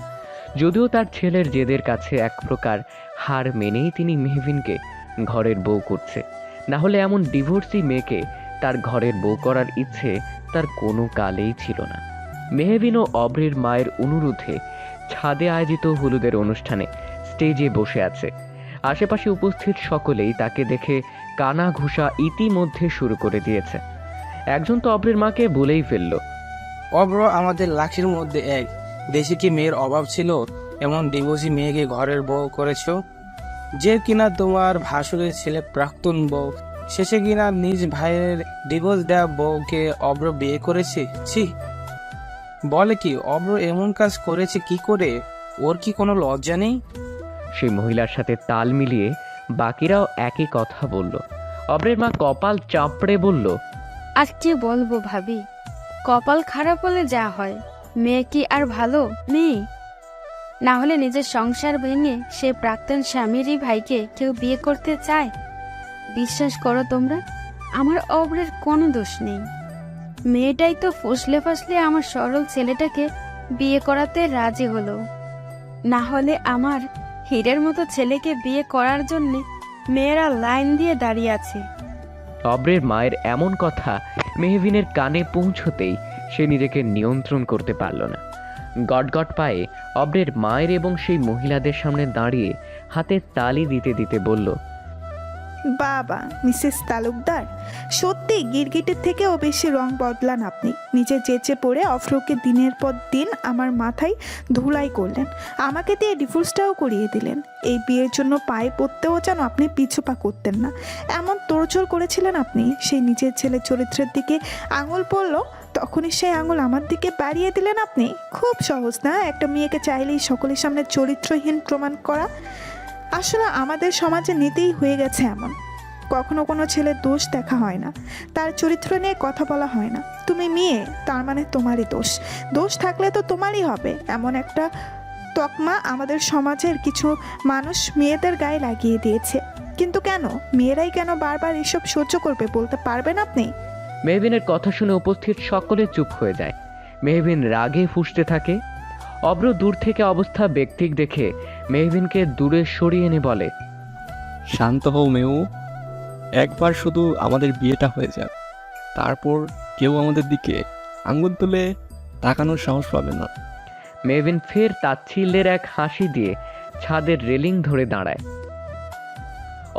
যদিও তার ছেলের জেদের কাছে এক প্রকার হার মেনেই তিনি মেহবিনকে ঘরের বউ করছে। না হলে এমন ডিভোর্সি মেয়েকে তার ঘরের বউ করার ইচ্ছে তার কোনো কালেই ছিল না। মেহবিন ও অব্রের মায়ের অনুরোধে ছাদে আয়োজিত হলুদের অনুষ্ঠানে স্টেজে বসে আছে। আশেপাশে উপস্থিত সকলেই তাকে দেখে কানা ঘুষা ইতিমধ্যে শুরু করে দিয়েছে। একজন তো অব্রের মাকে বলেই ফেলল, অব্র আমাদের লাখির মধ্যে এক। দেশে কি মেয়ের অভাব ছিল এমন ডিভোর্সি মেয়েকে ঘরের বউ করেছো? যে কিনা তোমার ভাসুরের ছেলে প্রাক্তন বউ, শেষে কিনা নিজ ভাইয়ের ডিভোর্স দেওয়া বউকে অব্র বিয়ে করেছে। ছি, বলে কি অব্র এমন কাজ করেছে কি করে? ওর কি কোনো লজ্জা নেই? সেই মহিলার সাথে তাল মিলিয়ে বাকিরাও একই কথা বলল। অব্রের মা কপাল চাপড়ে বলল, আর কি বলবো ভাবি, কপাল খারাপ হলে যা হয়। মেয়ে কি আর ভালো নেই? না হলে নিজের সংসার ভেঙে সে প্রাক্তন স্বামীরই ভাইকে কেউ বিয়ে করতে চায়? বিশ্বাস করো তোমরা, আমার অব্রের কোনো দোষ নেই। মেয়েটাই তো ফসলে ফসলে আমার সরল ছেলেটাকে বিয়ে করাতে রাজি হলো। না হলে আমার হীরের মতো ছেলেকে বিয়ে করার জন্য মেয়েরা লাইন দিয়ে দাঁড়িয়ে আছে। অব্রের মায়ের এমন কথা মেহবিনের কানে পৌঁছতেই সে নিজেকে নিয়ন্ত্রণ করতে পারল না। গটগট পায়ে অব্রের মায়ের এবং সেই মহিলাদের সামনে দাঁড়িয়ে হাতে তালি দিতে দিতে বলল, বাবা মিসেস তালুকদার, সত্যি গিরগিটির থেকেও বেশি রং বদলান আপনি। নিজে যেচে পড়ে অফরোকে দিনের পর দিন আমার মাথায় ধুলাই করলেন, আমাকে দিয়ে ডিভোর্সটাও করিয়ে দিলেন। এই বিয়ের জন্য পায়ে পড়তেও যেন আপনি পিছু পা করতেন না, এমন তোড়জোড় করেছিলেন আপনি। সেই নিজের ছেলে চরিত্রের দিকে আঙুল পড়লো, তখনই সেই আঙুল আমার দিকে বাড়িয়ে দিলেন আপনি। খুব সহজ না একটা মেয়েকে চাইলেই সকলের সামনে চরিত্রহীন প্রমাণ করা। আসলে আমাদের সমাজে নীতিই হয়ে গেছে এমন, কখনো কোনো ছেলের দোষ দেখা হয় না, তার চরিত্র নিয়ে কথা বলা হয় না। তুমি মেয়ে, তার মানে তোমারই দোষ, দোষ থাকলে তো তোমারই হবে, এমন একটা তকমা আমাদের সমাজের কিছু মানুষ মেয়েদের গায়ে লাগিয়ে দিয়েছে। কিন্তু কেন, মেয়েরাই কেন বারবার এসব সহ্য করবে বলতে পারবেন আপনি? মেহবিনের কথা শুনে উপস্থিত সকলে চুপ হয়ে যায়। মেহবিন রাগে ফুঁসতে থাকে। অব্র দূর থেকে অবস্থা ব্যক্তিক দেখে মেহবিনকে দূরে সরিয়ে এনে বলে, শান্ত হও মেউ, একবার শুধু আমাদের বিয়েটা হয়ে যাক, তারপর কেউ আমাদের দিকে আঙ্গুল তুলে তাকানোর সাহস পাবে না। মেহবিন ফের তাচ্ছিল্যের এক হাসি দিয়ে ছাদের রেলিং ধরে দাঁড়ায়।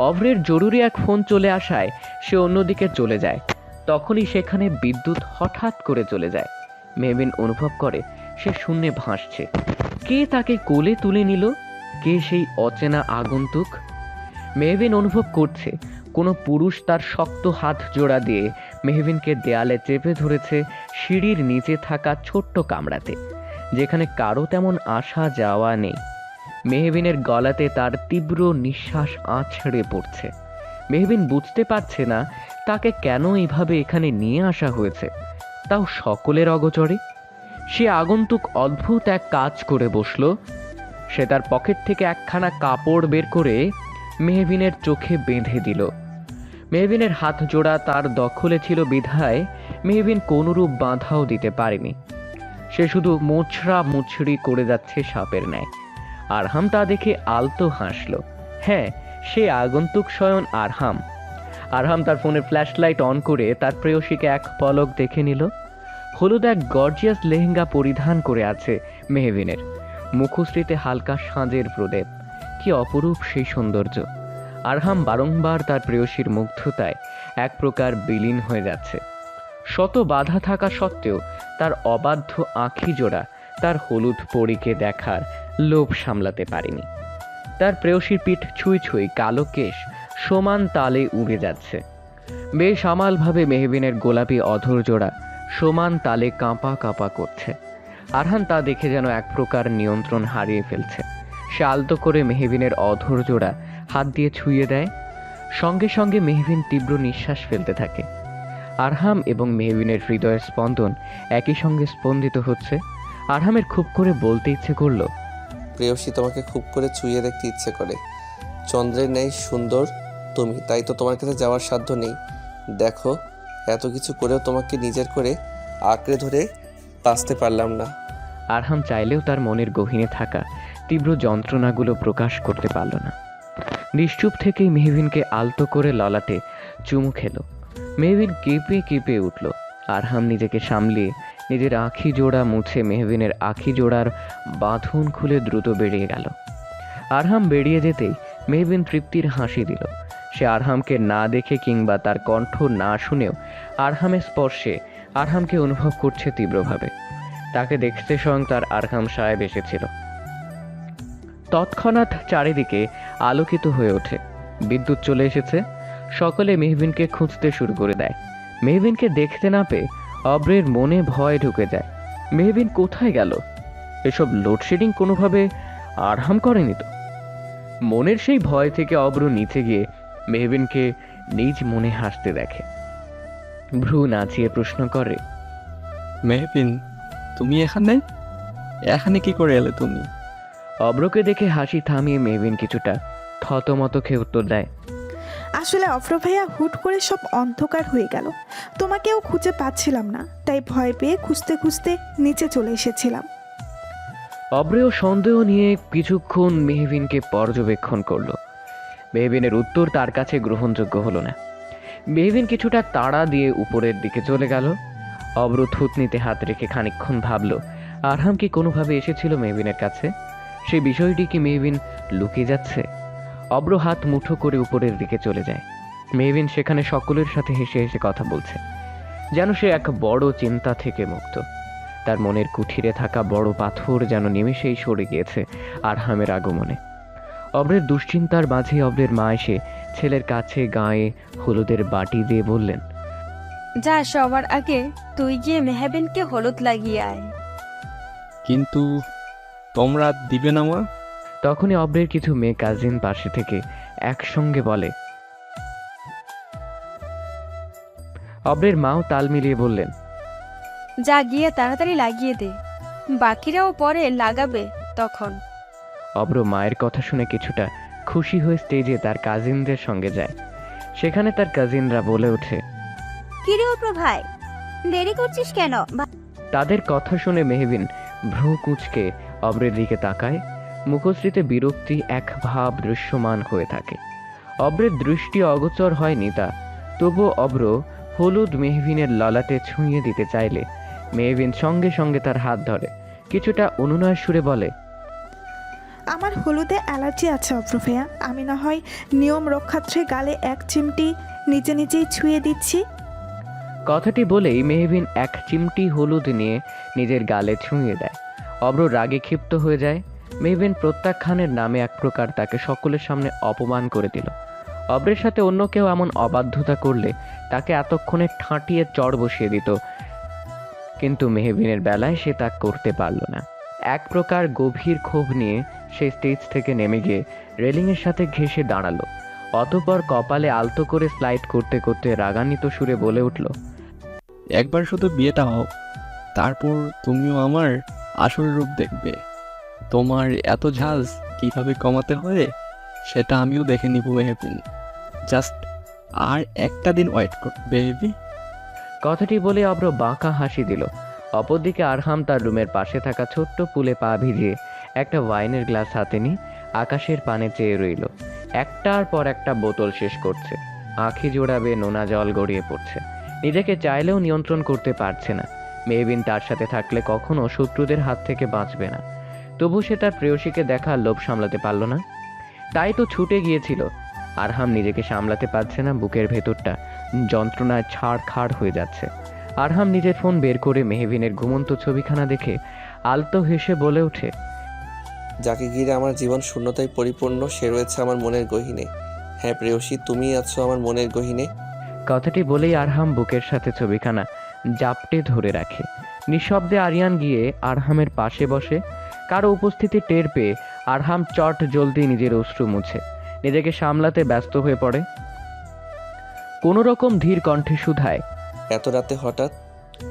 অব্রের জরুরি এক ফোন চলে আসায় সে অন্যদিকে চলে যায়। তখনই সেখানে বিদ্যুৎ হঠাৎ করে চলে যায়। মেহবিন অনুভব করে সে শূন্যে ভাসছে। কে তাকে কোলে তুলে নিল? কে সেই অচেনা আগন্তুক? মেহবিন অনুভব করছে কোনো পুরুষ তার শক্ত হাত জোড়া দিয়ে মেহবিনকে দেয়ালে চেপে ধরেছে সিঁড়ির নিচে থাকা ছোট্ট কামরাতে, যেখানে কারো তেমন আসা যাওয়া নেই। মেহবিনের গলাতে তার তীব্র নিঃশ্বাস আছড়ে পড়ছে। মেহবিন বুঝতে পারছে না তাকে কেন এইভাবে এখানে নিয়ে আসা হয়েছে, তাও সকলের অগোচরে। সে আগন্তুক অদ্ভুত এক কাজ করে বসল। সে তার পকেট থেকে একখানা কাপড় বের করে মেহবিনের চোখে বেঁধে দিল। মেহবিনের হাত জোড়া তার দখলে ছিল বিধায় মেহবিন কোনরূপ বাধাও দিতে পারেনি। সে শুধু মোছড়া মুছড়ি করে যাচ্ছে সাপের ন্যায়। আরহাম তা দেখে আলতো হাসল। হ্যাঁ, সে আগন্তুক স্বয়ং আরহাম। আরহাম তার ফোনের ফ্ল্যাশ লাইট অন করে তার প্রেয়সীকে এক পলক দেখে নিল। হলুদ এক গর্জিয়াস লেহেঙ্গা পরিধান করে আছে মেহবিনের, মুখশ্রীতে হালকা সাঁজের প্রলেপ। কি অপরূপ সেই সৌন্দর্য! আরহাম বারংবার তার প্রেয়সীর মুগ্ধতায় এক প্রকার বিলীন হয়ে যাচ্ছে। শত বাধা থাকা সত্ত্বেও তার অবাধ্য আঁখি জোড়া তার হলুদ পরীকে দেখার লোভ সামলাতে পারেনি। তার প্রেয়সীর পিঠ ছুঁই ছুঁই কালো কেশ সমান তালে উড়ে যাচ্ছে। বেসামালভাবে মেহবিনের গোলাপি অধর জোড়া সমান তালে কাঁপা কাঁপা করছে। আরহান তা দেখে যেন এক প্রকার নিয়ন্ত্রণ হারিয়ে ফেলছে। সে আলতো করে মেহবিনের অধর জোড়া হাত দিয়ে ছুঁয়ে দেয়। সঙ্গে সঙ্গে মেহবিন তীব্র নিঃশ্বাস ফেলতে থাকে। আরহাম এবং মেহবিনের হৃদয়ের স্পন্দন একই সঙ্গে স্পন্দিত হচ্ছে। আরহামের খুব করে বলতে ইচ্ছে করলো, প্রেয়সী, তোমাকে খুব করে ছুঁয়ে দেখতে ইচ্ছে করে। চন্দ্রের ন্যায় সুন্দর তুমি, তাই তো তোমার কাছে যাওয়ার সাধ্য নেই। দেখো, এত কিছু করেও তোমাকে নিজের করে আঁকড়ে ধরে বাঁচতে পারলাম না। আরহাম চাইলেও তার মনের গহীনে থাকা তীব্র যন্ত্রণাগুলো প্রকাশ করতে পারল না। নিশ্চুপ থেকেই মেহবিনকে আলতো করে ললাটে চুমু খেলো। মেহবিন কেঁপে কেঁপে উঠল। আরহাম নিজেকে সামলিয়ে নিজের আঁখি জোড়া মুছে মেহবিনের আঁখি জোড়ার বাঁধন খুলে দ্রুত বেরিয়ে গেল। আরহাম বেরিয়ে যেতেই মেহবিন তৃপ্তির হাসি দিল। সে আরহামকে না দেখে কিংবা তার কণ্ঠ না শুনেও আরহামের স্পর্শে আরহামকে অনুভব করছে তীব্রভাবে। তাকে দেখতে স্বয়ং তার আরহাম সাহেব এসেছিল। তৎক্ষণাৎ চারিদিকে আলোকিত হয়ে ওঠে। বিদ্যুৎ চলে এসেছে। সকলে মেহবিনকে খুঁজতে শুরু করে দেয়। মেহবিনকে দেখতে না পেয়ে অব্রের মনে ভয় ঢুকে যায়। মেহবিন কোথায় গেল? এসব লোডশেডিং কোনোভাবে আরহাম করেনি তো? মনের সেই ভয় থেকে অব্র নিচে গিয়ে মেহবিনকে নিজ মনে হাসতে দেখে। ভ্রু নাচিয়ে প্রশ্ন করে, মেহবিন, তুমি এখানে এখানে কি করে এলে তুমি? অব্রকে দেখে হাসি থামিয়ে মেহবিন কিছুটা থতমত খেয়ে উত্তর দেয়, আসলে অফর ভাইয়া হুট করে সব অন্ধকার হয়ে গেল, তোমাকেও খুঁজে পাচ্ছিলাম না, তাই ভয় পেয়ে খুঁজতে খুঁজতে নিচে চলে এসেছিলাম। অব্রেও সন্দেহ নিয়ে কিছুক্ষণ মেহবিনকে পর্যবেক্ষণ করলো। মেহবিনের উত্তর তার কাছে গ্রহণযোগ্য হলো না। মেহবিন কিছুটা তাড়া দিয়ে উপরের দিকে চলে গেল। অব্র থুতনিতে হাত রেখে খানিকক্ষণ ভাবল, আরহাম কি কোনোভাবে এসেছিল মেহবিনের কাছে? সেই বিষয়টি কি মেহবিন লুকিয়ে যাচ্ছে? অব্র হাত মুঠো করে উপরের দিকে চলে যায়। মেহবিন সেখানে সকলের সাথে হেসে হেসে কথা বলছে, যেন সে এক বড় চিন্তা থেকে মুক্ত। তার মনের কুঠিরে থাকা বড় পাথর যেন নিমেষেই সরে গিয়েছে আরহামের আগমনে। অব্রের দুশ্চিন্তার মাঝে অব্রের মা এসে ছেলের কাছে গায়ে হলুদের বাটি দিয়ে বললেন, যা সবার আগে তুই গিয়ে মেহবিনকে হলুদ লাগিয়ে আয়। কিন্তু তোমরা দিবে না মা? তখনই অব্রের কিছু মেয়ে কাজিন পাশে থেকে একসঙ্গে বলে। অব্রের মাও তাল মিলিয়ে বললেন, যা গিয়ে তাড়াতাড়ি লাগিয়ে দে, বাকিরাও পরে লাগাবে তখন। অব্র মায়ের কথা শুনে কিছুটা খুশি হয়ে স্টেজে তার কাজিনদের সঙ্গে যায়। সেখানে তার কাজিনরা বলে ওঠে, কিরে অপ্র ভাই, দেরি করছিস কেন? তাদের কথা শুনে মেহবিন ভ্রু কুঁচকে অব্রের দিকে তাকায়। মুখশ্রীতে বিরক্তি এক ভাব দৃশ্যমান হয়ে থাকে। অব্রের দৃষ্টি অগোচর হয়নি তা, তবুও অব্র হলুদ মেহবিনের ললাটে ছুঁয়ে দিতে চাইলে মেহবিন সঙ্গে সঙ্গে তার হাত ধরে কিছুটা অনুনয়ের সুরে বলে, আমার হলুদে অ্যালার্জি আছে অপ্র ভাইয়া, আমি না হয় নিয়ম রক্ষার্থে গালে এক চিমটি নিজে নিজেই ছুঁয়ে দিচ্ছি। কথাটি বলেই মেহবিন এক চিমটি হলুদ নিয়ে নিজের গালে ছুঁয়ে দেয়। অব্র রাগে ক্ষিপ্ত হয়ে যায়। মেহবিন প্রত্যাখ্যানের নামে এক প্রকার তাকে সকলের সামনে অপমান করে দিল। অব্রের সাথে অন্য কেউ এমন অবাধ্যতা করলে তাকে এতক্ষণে ঠাঁটিয়ে চড় বসিয়ে দিত, কিন্তু মেহবিনের বেলায় সে তা করতে পারল না। এক প্রকার গভীর ক্ষোভ নিয়ে সে স্টেজ থেকে নেমে গিয়ে রেলিংয়ের সাথে ঘেঁষে দাঁড়ালো। অতঃপর কপালে আলতো করে স্লাইড করতে করতে রাগান্বিত সুরে বলে উঠল, একবার শুধু বিয়েটা হোক, তারপর তুমিও আমার আসল রূপ দেখবে। তোমার এত ঝাঁজ কিভাবে কমাতে হয় সেটা আমিও দেখে নিব মেহবিন। জাস্ট আর একটা দিন ওয়েট কর বেবি। কথাটি বলে অব্র বাঁকা হাসি দিল। অপরদিকে আরহাম তার রুমের পাশে থাকা ছোট্ট পুলে পা ভিজিয়ে একটা ওয়াইনের গ্লাস হাতে নিয়ে আকাশের পানে চেয়ে রইল। একটার পর একটা বোতল শেষ করছে, আঁখি জোড়াবে নোনা জল গড়িয়ে পড়ছে। নিজেকে চাইলেও নিয়ন্ত্রণ করতে পারছে না। মেহবিন তার সাথে থাকলে কখনো শত্রুদের হাত থেকে বাঁচবে না, তবু সে তার প্রেয়সীকে দেখার লোভ সামলাতে পারল না, তাই তো ছুটে গিয়েছিল। আরহাম নিজেকে সামলাতে পারছে না, বুকের ভেতরটা যন্ত্রণায় ছাড়খাড় হয়ে যাচ্ছে। আরহাম নিজের ফোন বের করে মেহবিনের ঘুমন্ত ছবিখানা দেখে আলতো হেসে বলে ওঠে, যাকে ঘিরে আমার জীবন শূন্যতায় পরিপূর্ণ সে রয়েছে আমার মনের গহীনে। হ্যাঁ প্রেয়সী, তুমিই আছো আমার মনের গহীনে। কথাটি বলেই আরহাম বুকের সাথে ছবিখানা জাপটে ধরে রাখে। নিঃশব্দে আরিয়ান গিয়ে আরহামের পাশে বসে। কারো উপস্থিতি টের পেয়ে আরহাম চট জলদি নিজের অশ্রু মুছে নিজেকে সামলাতে ব্যস্ত হয়ে পড়ে। কোনো রকম ধীর কণ্ঠে শুধায়, এত রাতে হঠাৎ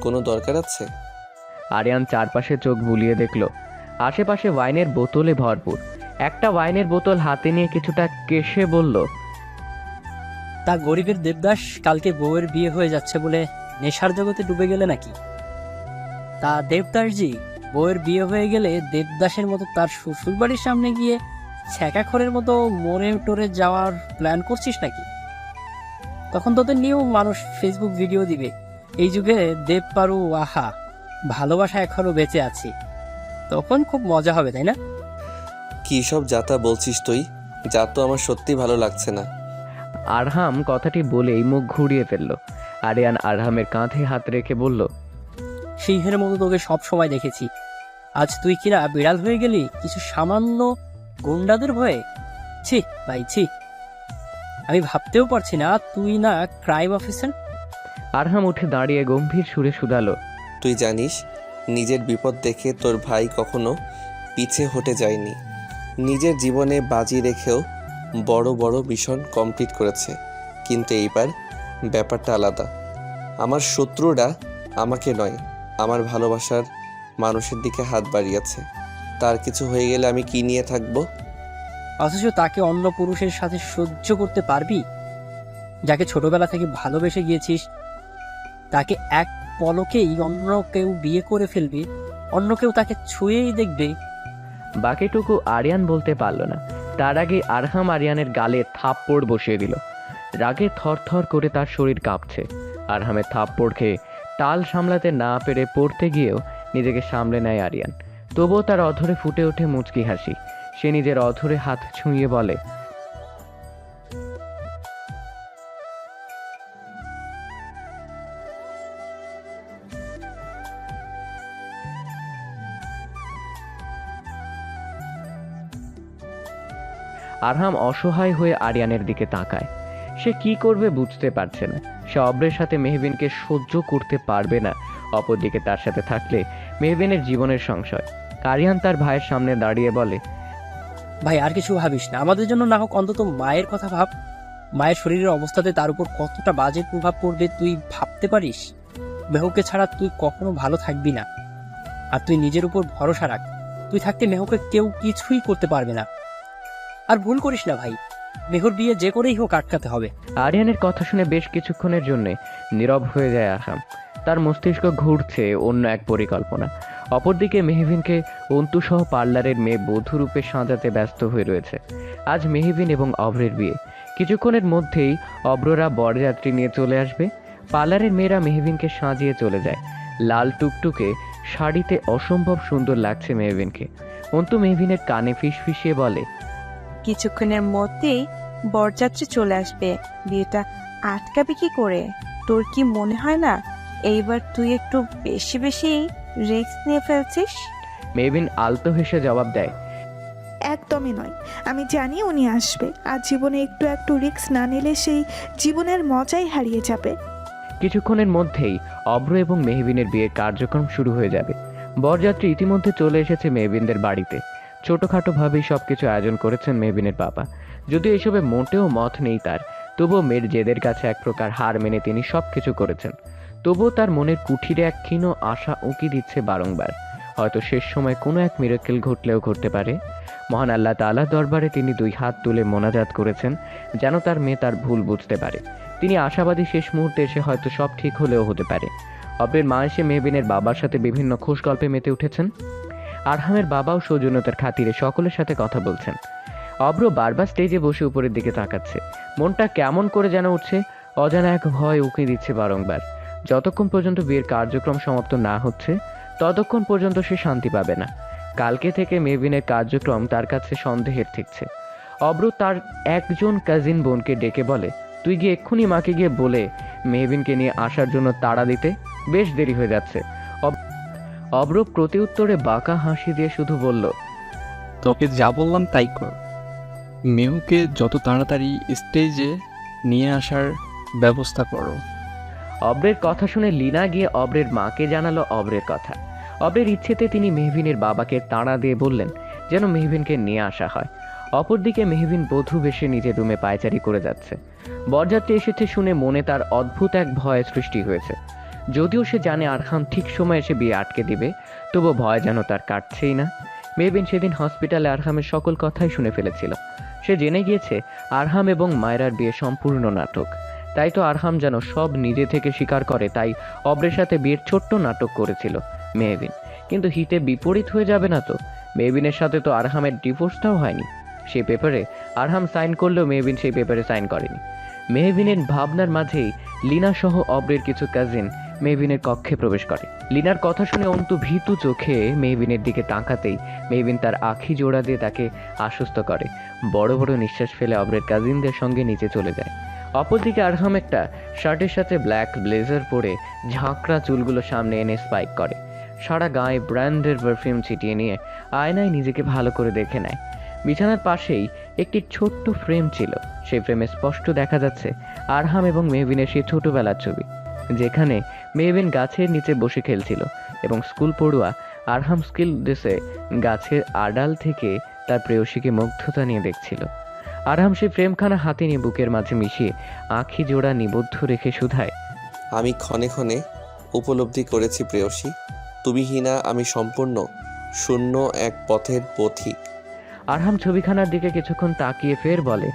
কোনো দরকার আছে? আরিয়ান চারপাশে চোখ বুলিয়ে দেখল। আশেপাশে ওয়াইনের বোতলে ভরপুর। একটা ওয়াইনের বোতল হাতে নিয়ে কিছুটা কেশে বলল, তা গরিবের দেবদাস কালকে বউয়ের বিয়ে হয়ে যাচ্ছে বলে নেশার জগতে ডুবে গেলে নাকি? তা দেবদাসজি, বউয়ের বিয়ে হয়ে গেলে দেবদাসের মতো তার শ্বশুর বাড়ির সামনে গিয়ে ছ্যাঁকাখরের মতো মরে টরে যাওয়ার প্ল্যান করছিস নাকি? তখন তোদের নিয়েও মানুষ ফেসবুক ভিডিও দিবে, এই যুগে দেব পারু আহা ভালোবাসা এখনো বেঁচে আছি, তখন খুব মজা হবে, তাই না? কী সব যাতা বলছিস তুই? যা তো আমার সত্যি ভালো লাগছে না। আরহাম কথাটি বলেই মুখ ঘুরিয়ে ফেলল। আরিয়ান আরহামের কাঁধে হাত রেখে বলল, সিংহের মতো তোকে সব সময় দেখেছি, আজ তুই কিনা বিড়াল হয়ে গেলি কিছু সামান্য গুন্ডাদের ভয়ে। ছি ভাই ছি, আমি ভাবতেও পারছি না তুই না ক্রাইম অফিসার। আরহাম উঠে দাঁড়িয়ে গম্ভীর সুরে শুধালো, তুই জানিস নিজের বিপদ দেখে তোর ভাই কখনো পিছে হটে যায়নি। নিজের জীবনে বাজি রেখেও বড় বড় মিশন কমপ্লিট করেছে, কিন্তু এইবার ব্যাপারটা আলাদা। আমার শত্রুরা আমাকে নয়, আমার ভালোবাসার মানুষের দিকে হাত বাড়িয়েছে। তার কিছু হয়ে গেলে আমি কি নিয়ে থাকবো? অথচ তাকে অন্য পুরুষের সাথে সহ্য করতে পারবি? যাকে ছোটবেলা থেকে ভালোবেসে গিয়েছিস তাকে এক পলকেই অন্য কেউ বিয়ে করে ফেলবি, অন্য কেউ তাকে ছুঁয়েই দেখবে। বাকিটুকু আরিয়ান বলতে পারল না। তার আগে আরহাম আরিয়ানের গালে থাপ্পড় বসিয়ে দিল। রাগে থরথর করে তার শরীর কাঁপছে। আরহামের থাপ্পড় খেয়ে টাল সামলাতে না পেরে পড়তে গিয়েও নিজেকে সামলে নেয় আরিয়ান। তবুও তার অধরে ফুটে ওঠে মুচকি হাসি। সে নিজের অধরে হাত ছুঁয়ে বলে, আরহাম অসহায় হয়ে আরিয়ানের দিকে তাকায়। সে কি করবে বুঝতে পারছে না। সে অব্রের সাথে মেহবিনকে সহ্য করতে পারবে না, অপরদিকে তার সাথে থাকলে মেহবিনের জীবনের সংশয়। আরিয়ান তার ভাইয়ের সামনে দাঁড়িয়ে বলে, ভাই আর কিছু ভাবিস না, আমাদের জন্য না হোক অন্তত মায়ের কথা ভাব। মায়ের শরীরের অবস্থাতে তার উপর কতটা বাজে প্রভাব পড়বে তুই ভাবতে পারিস? মেহুকে ছাড়া তুই কখনো ভালো থাকবি না। আর তুই নিজের উপর ভরসা রাখ, তুই থাকতে মেহুকে কেউ কিছুই করতে পারবে না। আর ভুল করিস না ভাই, মেহুর বিয়ে যে করেই হোক আটকাতে হবে। আরিয়ানের কথা শুনে বেশ কিছুক্ষণের জন্য নীরব হয়ে যায় আরহাম। তার মস্তিষ্ক ঘুরছে অন্য এক পরিকল্পনা। অপরদিকে মেহবিনকে অন্তুসহ পার্লারের মেয়ে বধূরূপে সাজাতে ব্যস্ত হয়ে রয়েছে। আজ মেহবিন এবং অব্রের বিয়ে। কিছুক্ষণের মধ্যেই অব্ররা বরযাত্রী নিয়ে চলে আসবে। পার্লারের মেয়েরা মেহবিনকে সাজিয়ে চলে যায়। লাল টুকটুকে শাড়িতে অসম্ভব সুন্দর লাগছে মেহবিনকে। অন্তু মেহবিনের কানে ফিসফিসিয়ে বলে, কিছুক্ষণের মধ্যেই বরযাত্রী চলে আসবে, বিয়েটা আটকাবে কি করে? তোর কি মনে হয় না এইবার তুই একটু বেশি বেশি রিস্ক নিয়ে ফেলছিস? মেহবিন আলতো হেসে জবাব দেয়, একদমই নয়। আমি জানি উনি আসবে, আর জীবনে একটু একটু রিস্ক না নিলে সেই জীবনের মজাই হারিয়ে যাবে। কিছুক্ষণের মধ্যেই অব্র এবং মেহবিনের বিয়ের কার্যক্রম শুরু হয়ে যাবে। বরযাত্রী ইতিমধ্যে চলে এসেছে মেহবিনদের বাড়িতে। ছোটখাটোভাবেই সবকিছু আয়োজন করেছেন মেহবিনের বাবা। যদিও এসবে মোটেও মত নেই তার, তবুও মেয়ের জেদের কাছে এক প্রকার হার মেনে তিনি সবকিছু করেছেন। তবুও তার মনের কুঠিরে এক ক্ষীণ আশা উঁকি দিচ্ছে বারংবার। হয়তো শেষ সময় কোনো এক মিরাকেল ঘটলেও ঘটতে পারে। মহান আল্লাহ তাআলার দরবারে তিনি 2 হাত তুলে মোনাজাত করেছেন যেন তার মেয়ে তার ভুল বুঝতে পারে। তিনি আশাবাদী শেষ মুহূর্তে এসে হয়তো সব ঠিক হলেও হতে পারে। অব্রের মা এসে মেহবিনের বাবার সাথে বিভিন্ন খোশ গল্পে মেতে উঠেছেন। আরহামের বাবাও সৌজন্যতার খাতিরে সকলের সাথে কথা বলছেন। অব্র বারবার স্টেজে বসে উপরের দিকে তাকাচ্ছে। মনটা কেমন করে যেন উঠছে, অজানা এক ভয় উকি দিচ্ছে বারংবার। যতক্ষণ পর্যন্ত বিয়ের কার্যক্রম সমাপ্ত না হচ্ছে ততক্ষণ পর্যন্ত সে শান্তি পাবে না। কালকে থেকে মেহবিনের কার্যক্রম তার কাছে সন্দেহের ঠেকছে। অব্র তার একজন কাজিন বোনকে ডেকে বলে, তুই গিয়ে এক্ষুনি মাকে গিয়ে বলে মেহবিনকে নিয়ে আসার জন্য তাড়া দিতে, বেশ দেরি হয়ে যাচ্ছে। অব্র প্রতি উত্তরে বাঁকা হাসি দিয়ে শুধু বলল, তোকে যা বললাম তাই কর। মেহুকে যত তাড়াতাড়ি স্টেজে নিয়ে আসার ব্যবস্থা করো। অব্রের কথা শুনে লীনা গিয়ে অব্রের মাকে জানালো অব্রের কথা। অব্রের ইচ্ছেতে তিনি মেহবিনের বাবাকে তাড়া দিয়ে বললেন যেন মেহবিনকে নিয়ে আসা হয়। অপরদিকে মেহবিন বধূ বেশে নিজের রুমে পায়চারি করে যাচ্ছে। বরযাত্রী এসেছে শুনে মনে তার অদ্ভুত এক ভয়ের সৃষ্টি হয়েছে। যদিও সে জানে আরহাম ঠিক সময় এসে বিয়ে আটকে দিবে, তবু ভয় যেন তার কাটছেই না। মেহবিন সেদিন হসপিটালে আরহামের সকল কথাই শুনে ফেলেছিল। সে জেনে গিয়েছে আরহাম এবং মায়রার বিয়ে সম্পূর্ণ নাটক। তাই তো আরহাম যেন সব নিজে থেকে স্বীকার করে, তাই অব্রের সাথে বিয়ের ছোট্ট নাটক করেছিল মেহবিন। কিন্তু হিতে বিপরীত হয়ে যাবে না তো? মেহবিনের সাথে তো আরহামের ডিভোর্সটাও হয়নি। সেই পেপারে আরহাম সাইন করলেও মেহবিন সেই পেপারে সাইন করেনি। মেহবিনের ভাবনার মাঝেই লীনা সহ অব্রের কিছু কাজিন মেহবিনের কক্ষে প্রবেশ করে। লীনার কথা শুনে অন্তু ভীতু চোখে মেহবিনের দিকে তাকাতেই মেহবিন তার আখি জোড়া দিয়ে তাকে আশ্বস্ত করে। বড় বড় নিঃশ্বাস ফেলে অব্রের কাজিনদের সঙ্গে নিচে চলে যায়। অপরদিকে আরহাম একটা শার্টের সাথে ব্ল্যাক ব্লেজার পরে ঝাঁকড়া চুলগুলো সামনে এনে স্পাইক করে। সারা গায়ে ব্র্যান্ডের পারফিউম ছিটিয়ে নিয়ে আয়নায় নিজেকে ভালো করে দেখে নেয়। বিছানার পাশেই একটি ছোট্ট ফ্রেম ছিল। সেই ফ্রেমে স্পষ্ট দেখা যাচ্ছে আরহাম এবং মেহবিনের সেই ছোটবেলার ছবি, যেখানে মেহবিন গাছের নিচে বসে খেলছিল এবং স্কুল পড়ুয়া আরহাম স্কিল ড্রেসে গাছের আড়াল থেকে তার প্রেয়সীকে মুগ্ধতা নিয়ে দেখছিল। আরহাম সেই ফ্রেমখানা হাতে নিয়ে বুকের মাঝে মিশিয়ে আঁখি জোড়া নিবদ্ধ রেখে শুধায়, আমি ক্ষণে ক্ষণে উপলব্ধি করেছি প্রেয়সী, তুমি হিনা আমি সম্পূর্ণ শূন্য এক পথের পথিক। আরহাম ছবিখানার দিকে কিছুক্ষণ তাকিয়ে ফের বলে,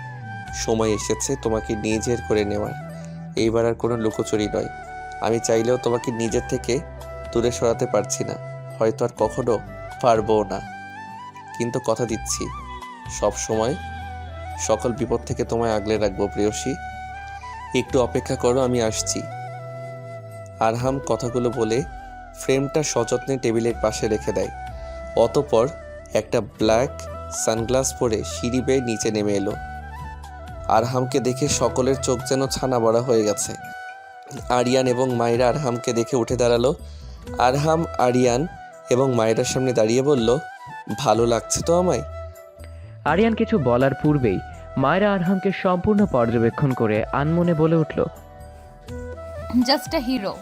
সময় এসেছে তোমাকে নিজের করে নেওয়ার। এইবার আর কোনো লুকোচুরি নয়। আমি চাইলেও তোমাকে নিজের থেকে দূরে সরাতে পারছি না, হয়তো আর কখনো পারবো না। কিন্তু কথা দিচ্ছি সব সময় সকল বিপদ থেকে তোমায় আগলে রাখবো প্রেয়সী। একটু অপেক্ষা করো, আমি আসছি। আরহাম কথাগুলো বলে ফ্রেমটা সযত্নে টেবিলের পাশে রেখে দেয়। অতঃপর একটা ব্ল্যাক সানগ্লাস পরে সিঁড়ি বেয়ে নিচে নেমে এলো। আরহামকে দেখে সকলের চোখ যেন ছানা বড়া হয়ে গেছে। আরিয়ান এবং মায়রা আরহামকে দেখে উঠে দাঁড়ালো। আরহাম আরিয়ান এবং মায়রার সামনে দাঁড়িয়ে বলল, ভালো লাগছে তো আমায়? আরিয়ান কিছু বলার পূর্বেই মায়েরা আরহামকে সম্পূর্ণ পর্যবেক্ষণ করে আনমনে বলে উঠল। জাস্ট আ হিরো।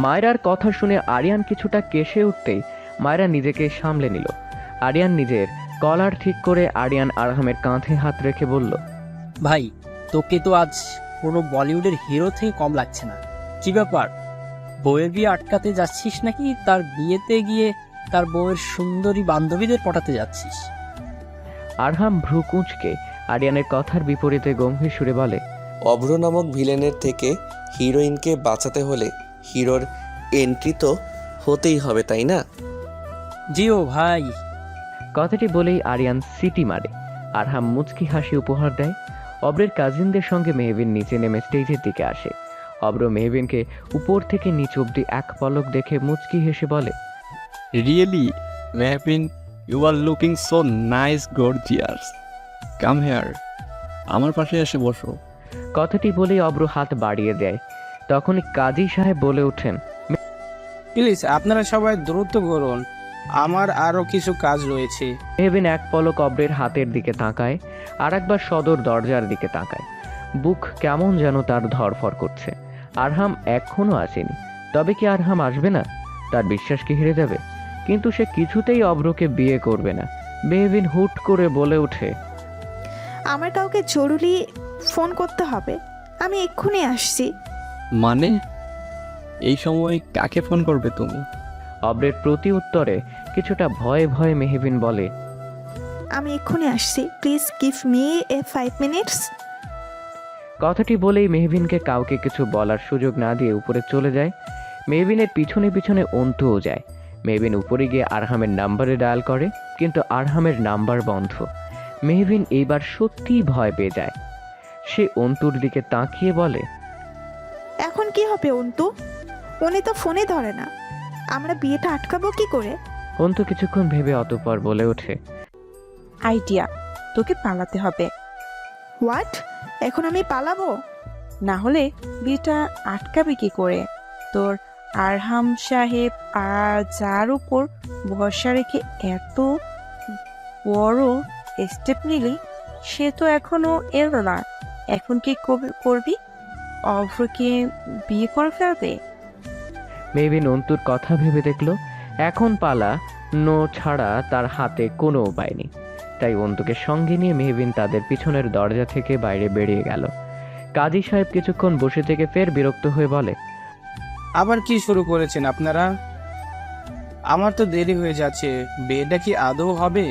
মায়রার কথা শুনে আরিয়ান কিছুটা কেশে উঠতেই মায়রা নিজেকে সামলে নিল। আরিয়ান নিজের কলার ঠিক করে আরিয়ান আরহামের কাঁধে হাত রেখে বলল, ভাই, তোকে তো আজ কোনো বলিউডের হিরো থেকে কম লাগছে না। কি ব্যাপার, বউয়ের বিয়ে আটকাতে যাচ্ছিস নাকি তার বিয়েতে গিয়ে তার বউয়ের সুন্দরী বান্ধবীদের পটাতে যাচ্ছিস? আরহাম ভ্রু কুঁচকে আরিয়ানের কথার বিপরীতে গম্ভীর সুরে বলে, অভ্র নামক ভিলেনের থেকে হিরোইনকে বাঁচাতে হলে হিরোর এন্ট্রি তো হতেই হবে, তাই না? জিও ভাই। কথাটি বলেই আরিয়ান সিটি মারে। আরহাম মুচকি হাসি উপহার দেয়। অব্রের কাজিনদের সঙ্গে মেহবিন নিচে নেমে স্টেজের দিকে আসে। অব্র মেহবিনকে উপর থেকে নিচ অব্দি এক পলক দেখে মুচকি হেসে বলে, really Mehbin, you are looking so nice gorgeous. Come here, আমার পাশে এসে বসো। কথাটি বলেই অব্র হাত বাড়িয়ে দেয়। তখনই কাজী সাহেব বলে ওঠেন, প্লিজ আপনারা সবাই দ্রুত করুন, আমার আরো কিছু কাজ রয়েছে। মেহবিন এক পলক অব্রের হাতের দিকে তাকায়, আর একবার সদর দরজার দিকে তাকায়। বুক কেমন যেন তার ধরফর করছে। আরহাম এখনো আসেনি। তবে কি আরহাম আসবে না? তার বিশ্বাস কি হেরে যাবে? কিন্তু সে কিছুতেই অব্রকে বিয়ে করবে না। মেহবিন হুট করে বলে ওঠে, আমার কাউকে জরুরি ফোন করতে হবে, আমি এক্ষুনি আসছি। মানে এই সময় কাকে ফোন করবে তুমি? অব্রের প্রতি উত্তরে কিছুটা ভয়ে ভয়ে মেহবিন বলে, আমি এক্ষুনি আসছি, please give me a 5 minutes. কথাটি বলেই মেহবিনকে কাউকে কিছু বলার সুযোগ না দিয়ে উপরে চলে যায়। মেহবিনের পিছনে পিছনে অন্তুও যায়। মেহবিন উপরে গিয়ে আরহামের নাম্বারে ডায়াল করে, কিন্তু আরহামের নাম্বার বন্ধ। মেহবিন এইবার সত্যিই ভয় পেয়ে যায়। সে অন্তুর দিকে তাকিয়ে বলে, এখন কি হবে অন্তু? উনি তো ফোনে ধরে না, আমরা বিয়েটা আটকাবো কি করে? অন্তু কিছুক্ষণ ভেবে অতঃপর বলে ওঠে, আইডিয়া, তোকে পালাতে হবে। হোয়াট? এখন আমি পালাবো? না হলে বিয়েটা আটকাবে কি করে? তোর আরহাম সাহেব আর যার উপর ভরসা রেখে এত বড় স্টেপ নিলি, সে তো এখনো এলো না। এখন কি করবি? অভ্রকে বিয়ে করে ফেলবে? মেহবিন অন্তুর কথা ভেবে দেখলো এখন পালানো ছাড়া তার হাতে কোনো উপায় নেই। তাই অন্তুকে সঙ্গে নিয়ে মেহবিন তাদের পিছনের দরজা থেকে বাইরে বেরিয়ে গেল। কাজী সাহেব কিছুক্ষণ বসে থেকে ফের বিরক্ত হয়ে বলে, আবার কি শুরু করেছেন আপনারা? আমার তো দেরি হয়ে যাচ্ছে, বিয়েটা কি আদৌ হবে?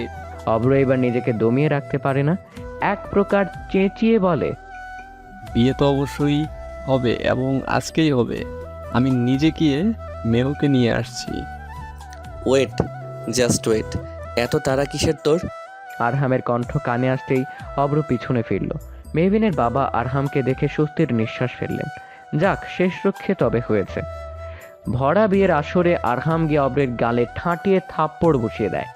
অব্র এবার নিজেকে দমিয়ে রাখতে পারে না, এক প্রকার চেঁচিয়ে বলে, বিয়ে তো অবশ্যই হবে এবং আজকেই হবে। আমি নিজে গিয়ে মেহুকে নিয়ে আসছি। ওয়েট, জাস্ট ওয়েট, এত তাড়া কিসের তোর? আরহামের কণ্ঠ কানে আসতেই অব্র পিছনে ফিরল। মেহবিনের বাবা আরহামকে দেখে স্বস্তির নিঃশ্বাস ফেললেন। যাক, শেষ রক্ষে তবে হয়েছে। ভরা বিয়ের আসরে আরহাম গিয়ে অব্রের গালে ঠাঁটিয়ে থাপ্পড় বসিয়ে দেয়।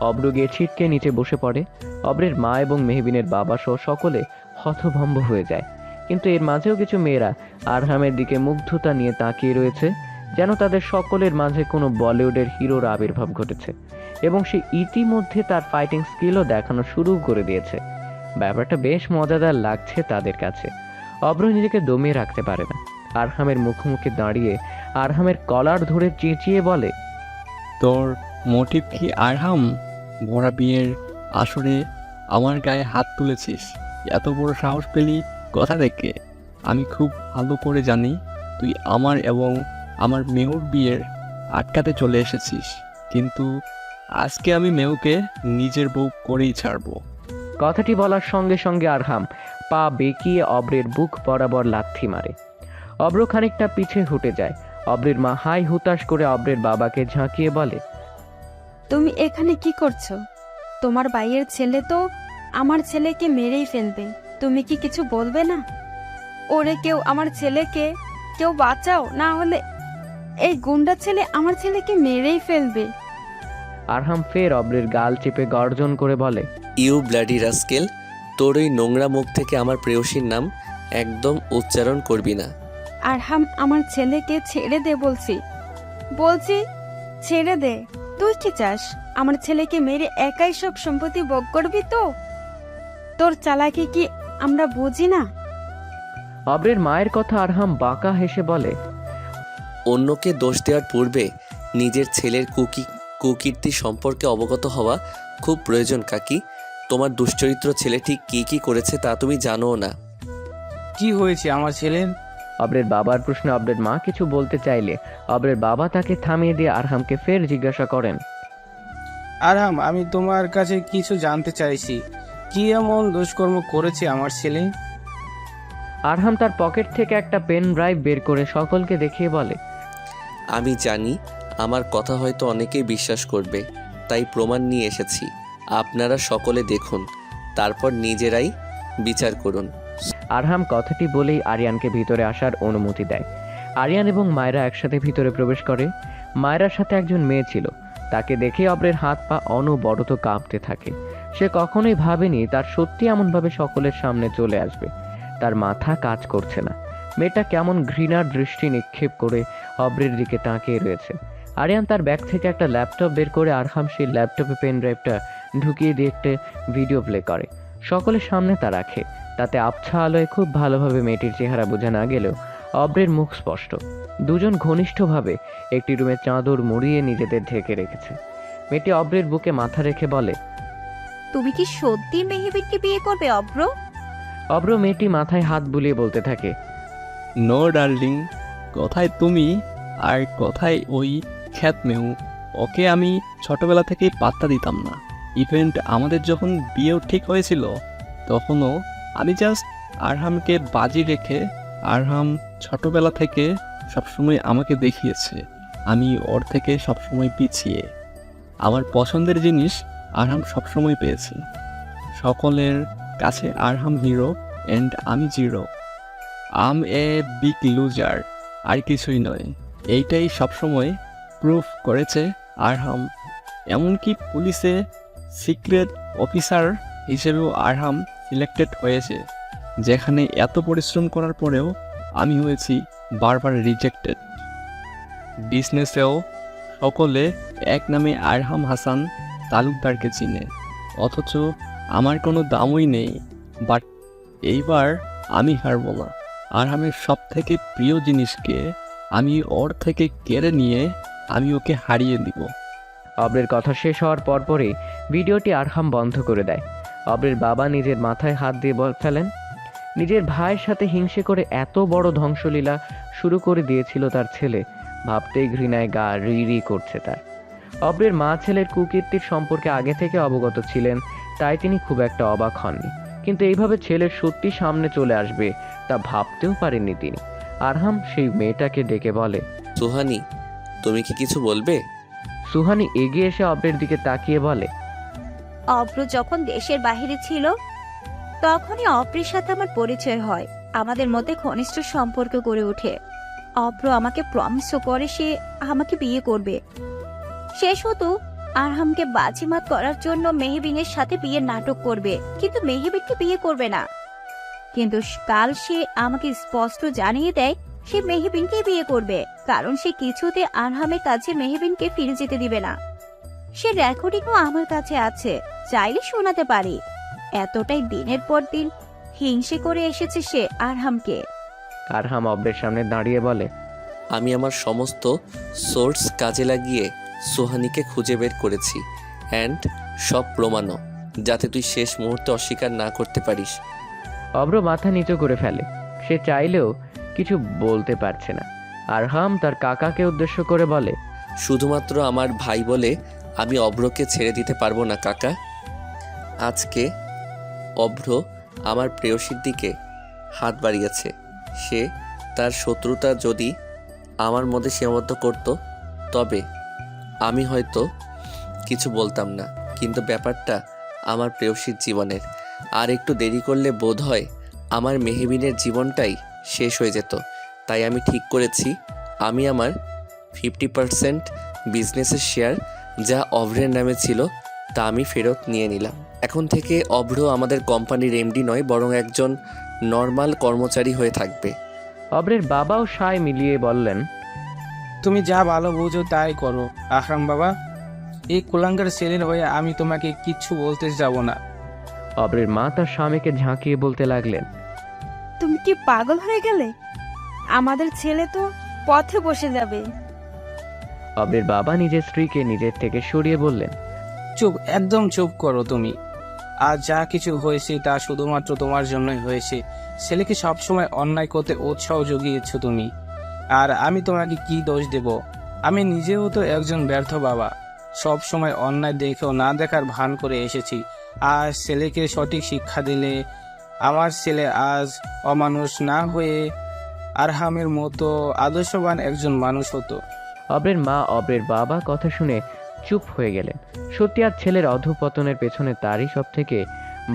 অব্র গিয়ে ছিটকে নিচে বসে পড়ে। অব্রের মা এবং মেহবিনের বাবা সহ সকলে হতভম্ব হয়ে যায়। কিন্তু এর মাঝেও কিছু মেয়েরা আরহামের দিকে মুগ্ধতা নিয়ে তাকিয়ে রয়েছে, যেন তাদের সকলের মাঝে কোনো বলিউডের হিরোর আবির্ভাব ঘটেছে এবং সে ইতিমধ্যে তার ফাইটিং স্কিলও দেখানো শুরু করে দিয়েছে। ব্যাপারটা বেশ মজাদার লাগছে তাদের কাছে। অব্র নিজেকে দমিয়ে রাখতে পারে না। আরহামের মুখোমুখি দাঁড়িয়ে আরহামের কলার ধরে চেঁচিয়ে বলে, তোর মোটিভ কি আরহাম? ভরা বিয়ের আসরে আমার গায়ে হাত তুলেছিস, এত বড় সাহস পেলি কথা থেকে? আমি খুব ভালো করে জানি তুই আমার এবং আমার মেহুর বিয়ের আটকাতে চলে এসেছিস, কিন্তু আজকে আমি মেহুকে নিজের বউ করেই ছাড়বো। কথাটি বলার সঙ্গে সঙ্গে আরহাম পা বেঁকিয়ে অব্রের বুক বরাবর লাথি মারে। অব্র খানিকটা পিছে হুটে যায়। অব্রের মা হাই হুতাশ করে অব্রের বাবাকে ঝাঁকিয়ে বলে, তুমি এখানে কি করছো? তোমার ভাইয়ের ছেলে তো আমার ছেলেকে মেরেই ফেলবে, তুমি কি কিছু বলবে না? ওরে কেউ আমার ছেলেকে কেউ বাঁচাও, না হলে এই গুন্ডা ছেলে আমার ছেলেকে মেরেই ফেলবে। আরহাম ফের অব্রের গাল চেপে গর্জন করে বলে, ইউ ব্লাডি রাস্কেল, তোর ওই নোংরা মুখ থেকে আমার প্রেয়সীর নাম একদম উচ্চারণ করবি না। আরহাম, আমার ছেলেকে ছেড়ে দে বলছি, ছেড়ে দে। তুই কি চাস আমার ছেলেকে মেরে একাই সব সম্পত্তি ভোগ করবি? তো তোর চালাকি কি আমরা বুঝি না? অব্রের মায়ের কথা আরহাম বাঁকা হেসে বলে, অন্যকে দোষ দেওয়ার পূর্বে নিজের ছেলের কুকীর্তি সম্পর্কে অবগত হওয়া খুব প্রয়োজন কাকি। তোমার দুশ্চরিত্র ছেলে ঠিক কী কী করেছে তা তুমি জানোও না। কি হয়েছে আমার ছেলের? অব্রের বাবার প্রশ্নে অব্রের মা কিছু বলতে চাইলে অব্রের বাবা তাকে থামিয়ে দিয়ে আরহামকে ফের জিজ্ঞাসা করেন, আরহাম, আমি তোমার কাছে কিছু জানতে চাইছি, কি এমন দুষ্কর্ম করেছে আমার ছেলে? আরহাম তার পকেট থেকে একটা পেন ড্রাইভ বের করে সকলকে দেখিয়ে বলে, আমি জানি আমার কথা হয়তো অনেকেই বিশ্বাস করবে, তাই প্রমাণ নিয়ে এসেছি। আপনারা সকলে দেখুন, তারপর নিজেরাই বিচার করুন। আরহাম কথাটি বলেই আরিয়ানকে ভিতরে আসার অনুমতি দেয়। আরিয়ান এবং মায়রা একসাথে ভিতরে প্রবেশ করে। মায়রার সাথে একজন মেয়ে ছিল। তাকে দেখে অব্রের হাত পা অনবরত কাঁপতে থাকে। সে কখনোই ভাবেনি তার সত্যি এমনভাবে সকলের সামনে চলে আসবে। তার মাথা কাজ করছে না। মেয়েটা কেমন ঘৃণার দৃষ্টি নিক্ষেপ করে অব্রের দিকে তাকিয়ে রয়েছে। আরিয়ান তার ব্যাগ থেকে একটা ল্যাপটপ বের করে আরহাম সেই ল্যাপটপে পেন ড্রাইভটা ঢুকিয়ে দিয়ে একটা ভিডিও প্লে করে। সকলের সামনে তা রাখে। তাতে আবছা আলোয় খুব ভালোভাবে মেয়েটির চেহারা বোঝা না গেলেও অব্রের মুখ স্পষ্ট। দুজন ঘনিষ্ঠভাবে একটি রুমে চাদর মুড়িয়ে নিজেদের ঢেকে রেখেছে। মেয়েটি অব্রের বুকে মাথা রেখে বলে, তুমি কি সত্যি মেহবিনকে বিয়ে করবে অব্র? অব্র মেয়েটি মাথায় হাত বুলিয়ে বলতে থাকে, নো ডার্লিং, কথায় তুমি আর কথায় ওই খ্যাত মেহু। ওকে আমি ছোটবেলা থেকেই পাত্তা দিতাম না। ইভেন্ট আমাদের যখন বিয়েও ঠিক হয়েছিল তখনও আমি জাস্ট আরহামকে বাজি রেখে, আরহাম ছোটবেলা থেকে সবসময় আমাকে দেখিয়েছে আমি ওর থেকে সবসময় পিছিয়ে। আমার পছন্দের জিনিস আরহাম সবসময় পেয়েছি। সকলের কাছে আরহাম হিরো অ্যান্ড আমি zero. I'm a big loser, আর কিছুই নয়। এইটাই সবসময় প্রুফ করেছে আরহাম। এমনকি পুলিশে সিক্রেট অফিসার হিসেবেও আরহাম সিলেক্টেড হয়েছে, যেখানে এত পরিশ্রম করার পরেও আমি হয়েছি বারবার রিজেক্টেড। বিজনেসেও সকলে এক নামে আরহাম হাসান তালুকদারকে চিনে, অথচ আমার কোনো দামই নেই। বাট এইবার আমি হারবো না। আরহামের সব থেকে প্রিয় জিনিসকে আমি ওর থেকে কেড়ে নিয়ে আমি ওকে হারিয়ে দিব। অব্রের কথা শেষ হওয়ার পরপরই ভিডিওটি আরহাম বন্ধ করে দেয়। অব্রের বাবা নিজের মাথায় হাত দিয়ে ফেলেন। নিজের ভাইয়ের সাথে হিংসে করে এত বড় ধ্বংসলীলা শুরু করে দিয়েছিল তার ছেলে, ভাবতেই ঘৃণায় গা রি রি করছে তার। অব্রের মা ছেলের কুকীর্তির সম্পর্কে আগে থেকে অবগত ছিলেন, তাই তিনি খুব একটা অবাক হননি। কিন্তু এইভাবে ছেলের সত্যি সামনে চলে আসবে তা ভাবতেও পারেননি তিনি। আরহাম সেই মেয়েটাকে ডেকে বলে, সুহানি, তুমি কি কিছু বলবে? সুহানি এগিয়ে এসে অব্রের দিকে তাকিয়ে বলে, অব্র যখন দেশের বাইরে ছিল তখনই অব্রের সাথে আমার পরিচয় হয়। আমাদের মধ্যে ঘনিষ্ঠ সম্পর্ক গড়ে ওঠে। অব্র আমাকে প্রমিসও করে সে আমাকে বিয়ে করবে। শেষ হতো আরহামকে বাজিমাত করার জন্য মেহবিনের সাথে বিয়ের নাটক করবে, কিন্তু মেহবিনকে বিয়ে করবে না। কিন্তু কাল সে আমাকে স্পষ্ট জানিয়ে দেয় সে মেহবিনকে বিয়ে করবে, কারণ সে কিছুতে আরহামের কাছে মেহবিনকে ফিরে যেতে দিবে না। সে রেকর্ডিংও আমার কাছে আছে, চাইলে শোনাতে পারি। এতটাই দিনের পর দিন হিংসে করে এসেছে সে আরহামকে। আরহাম অব্রের সামনে দাঁড়িয়ে বলে, আমি আমার সমস্ত সোর্স কাজে লাগিয়ে সোহানিকে খুঁজে বের করেছি, অ্যান্ড সব প্রমাণও, যাতে তুই শেষ মুহূর্তে অস্বীকার না করতে পারিস। অব্র মাথা নিচু করে ফেলে। সে চাইলেও কিছু বলতে পারছে না। আরহাম তার কাকাকে উদ্দেশ্য করে বলে, শুধুমাত্র আমার ভাই বলে আমি অভ্রকে ছেড়ে দিতে পারবো না কাকা। আজকে অভ্র আমার প্রেয়সীর দিকে হাত বাড়িয়েছে। সে তার শত্রুতা যদি আমার মধ্যে সীমাবদ্ধ করত তবে আমি হয়তো কিছু বলতাম না, কিন্তু ব্যাপারটা আমার প্রেয়সীর জীবনের। আর একটু দেরি করলে বোধ হয় আমার মেহবিনের জীবনটাই শেষ হয়ে যেত। তাই আমি ঠিক করেছি আমি আমার 50% বিজনেসের শেয়ার যা অভ্রের নামে ছিল তা আমি ফেরত নিয়ে নিলাম। এখন থেকে অভ্র আমাদের কোম্পানির এমডি নয়, বরং একজন নর্মাল কর্মচারী হয়ে থাকবে। অব্রের বাবাও সায় মিলিয়ে বললেন, তুমি যা ভালো বুঝো তাই করো আহরাম বাবা। এই কুলাঙ্গার ছেলের হয়ে আমি তোমাকে কিচ্ছু বলতে যাব না। অব্রের মা তার স্বামীকে ঝাঁকিয়ে বলতে লাগলেন, তুমি কি পাগল হয়ে গেলে? আমাদের ছেলে তো পথে বসে যাবে। অব্রের বাবা নিজের স্ত্রীকে নিজের থেকে সরিয়ে বললেন, চুপ, একদম চুপ করো তুমি। আর যা কিছু হয়েছে তা শুধুমাত্র তোমার জন্যই হয়েছে। ছেলেকে সবসময় অন্যায় করতে উৎসাহ জুগিয়েছ তুমি। আর আমি তোমাকে কি দোষ দেব? আমি নিজেও তো একজন ব্যর্থ বাবা। সব সময় অন্যায় দেখেও না দেখার ভান করে এসেছি। আর ছেলেকে সঠিক শিক্ষা দিলে আমার ছেলে আজ অমানুষ না হয়ে আরহামের মতো আদর্শবান একজন মানুষ হতো। অব্রের মা অব্রের বাবা কথা শুনে চুপ হয়ে গেলেন। সত্যি আর ছেলের অধঃপতনের পেছনে তারই সব থেকে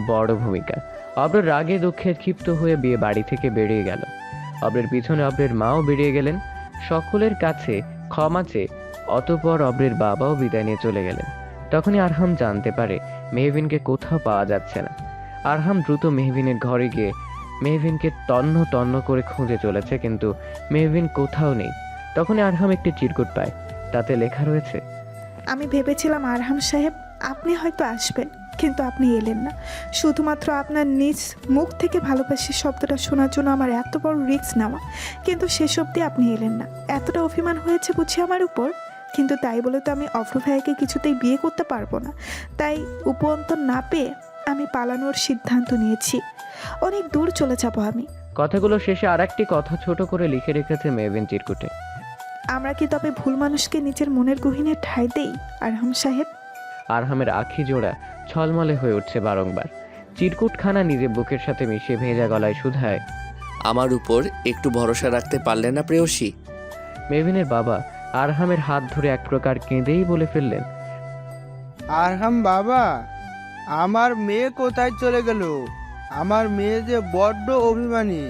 বড় ভূমিকা। অব্রের রাগে দুঃখে ক্ষিপ্ত হয়ে বিয়ে বাড়ি থেকে বেরিয়ে গেল। অব্রের পিছনে অব্রের মাও বেরিয়ে গেলেন সকলের কাছে ক্ষমা চেয়ে। অতঃপর অব্রের বাবাও বিদায় নিয়ে চলে গেলেন। তখনই আরহাম জানতে পারে মেহবিনকে কোথাও পাওয়া যাচ্ছে না। আরহাম দ্রুত মেহবিনের ঘরে গিয়ে মেহবিনকে তন্ন তন্ন করে খুঁজে চলেছে, কিন্তু মেহবিন কোথাও নেই। তখনই আরহাম একটি চিরকুট পায়, তাতে লেখা রয়েছে, আমি ভেবেছিলাম আরহাম সাহেব আপনি হয়তো আসবেন, কিন্তু আপনি এলেন না। শুধুমাত্র আপনার নিজ মুখ থেকে ভালোবাসি শব্দটা শোনার জন্য আমার এত বড় রিস্ক নেওয়া, কিন্তু শেষ অবধি আপনি এলেন না। এতটা অভিমান হয়েছে বুঝি আমার উপর? কিন্তু তাই বলে তো আমি অভ্র ভাইয়াকে কিছুতেই বিয়ে করতে পারবো না। তাই উপঅন্তর না পেয়ে আমি পালানোর সিদ্ধান্ত নিয়েছি। অনেক দূর চলে যাব আমি। কথাগুলো শেষে আর একটি কথা ছোট করে লিখে রেখেছে মেহবিন চিরকুটে। আমরা কি তবে ভুল মানুষকে নিজের মনের গহীনে ঠাঁই দেই আরহাম সাহেব? আরহামের আখি জোড়া ছলমলে হয়ে উঠছে বারংবার। চিরকুটখানা নিজে বুকের সাথে মিশিয়ে ভেজা গলায় শুধায়, আমার উপর একটু ভরসা রাখতে পারলে না প্রেয়সী? মেহবিনের বাবা আরহামের হাত ধরে এক প্রকার কেঁদেই বলে ফেললেন, আরহাম বাবা, আমার মেয়ে কোথায় চলে গেল? আমার মেয়ে যে বড্ড অভিমানী,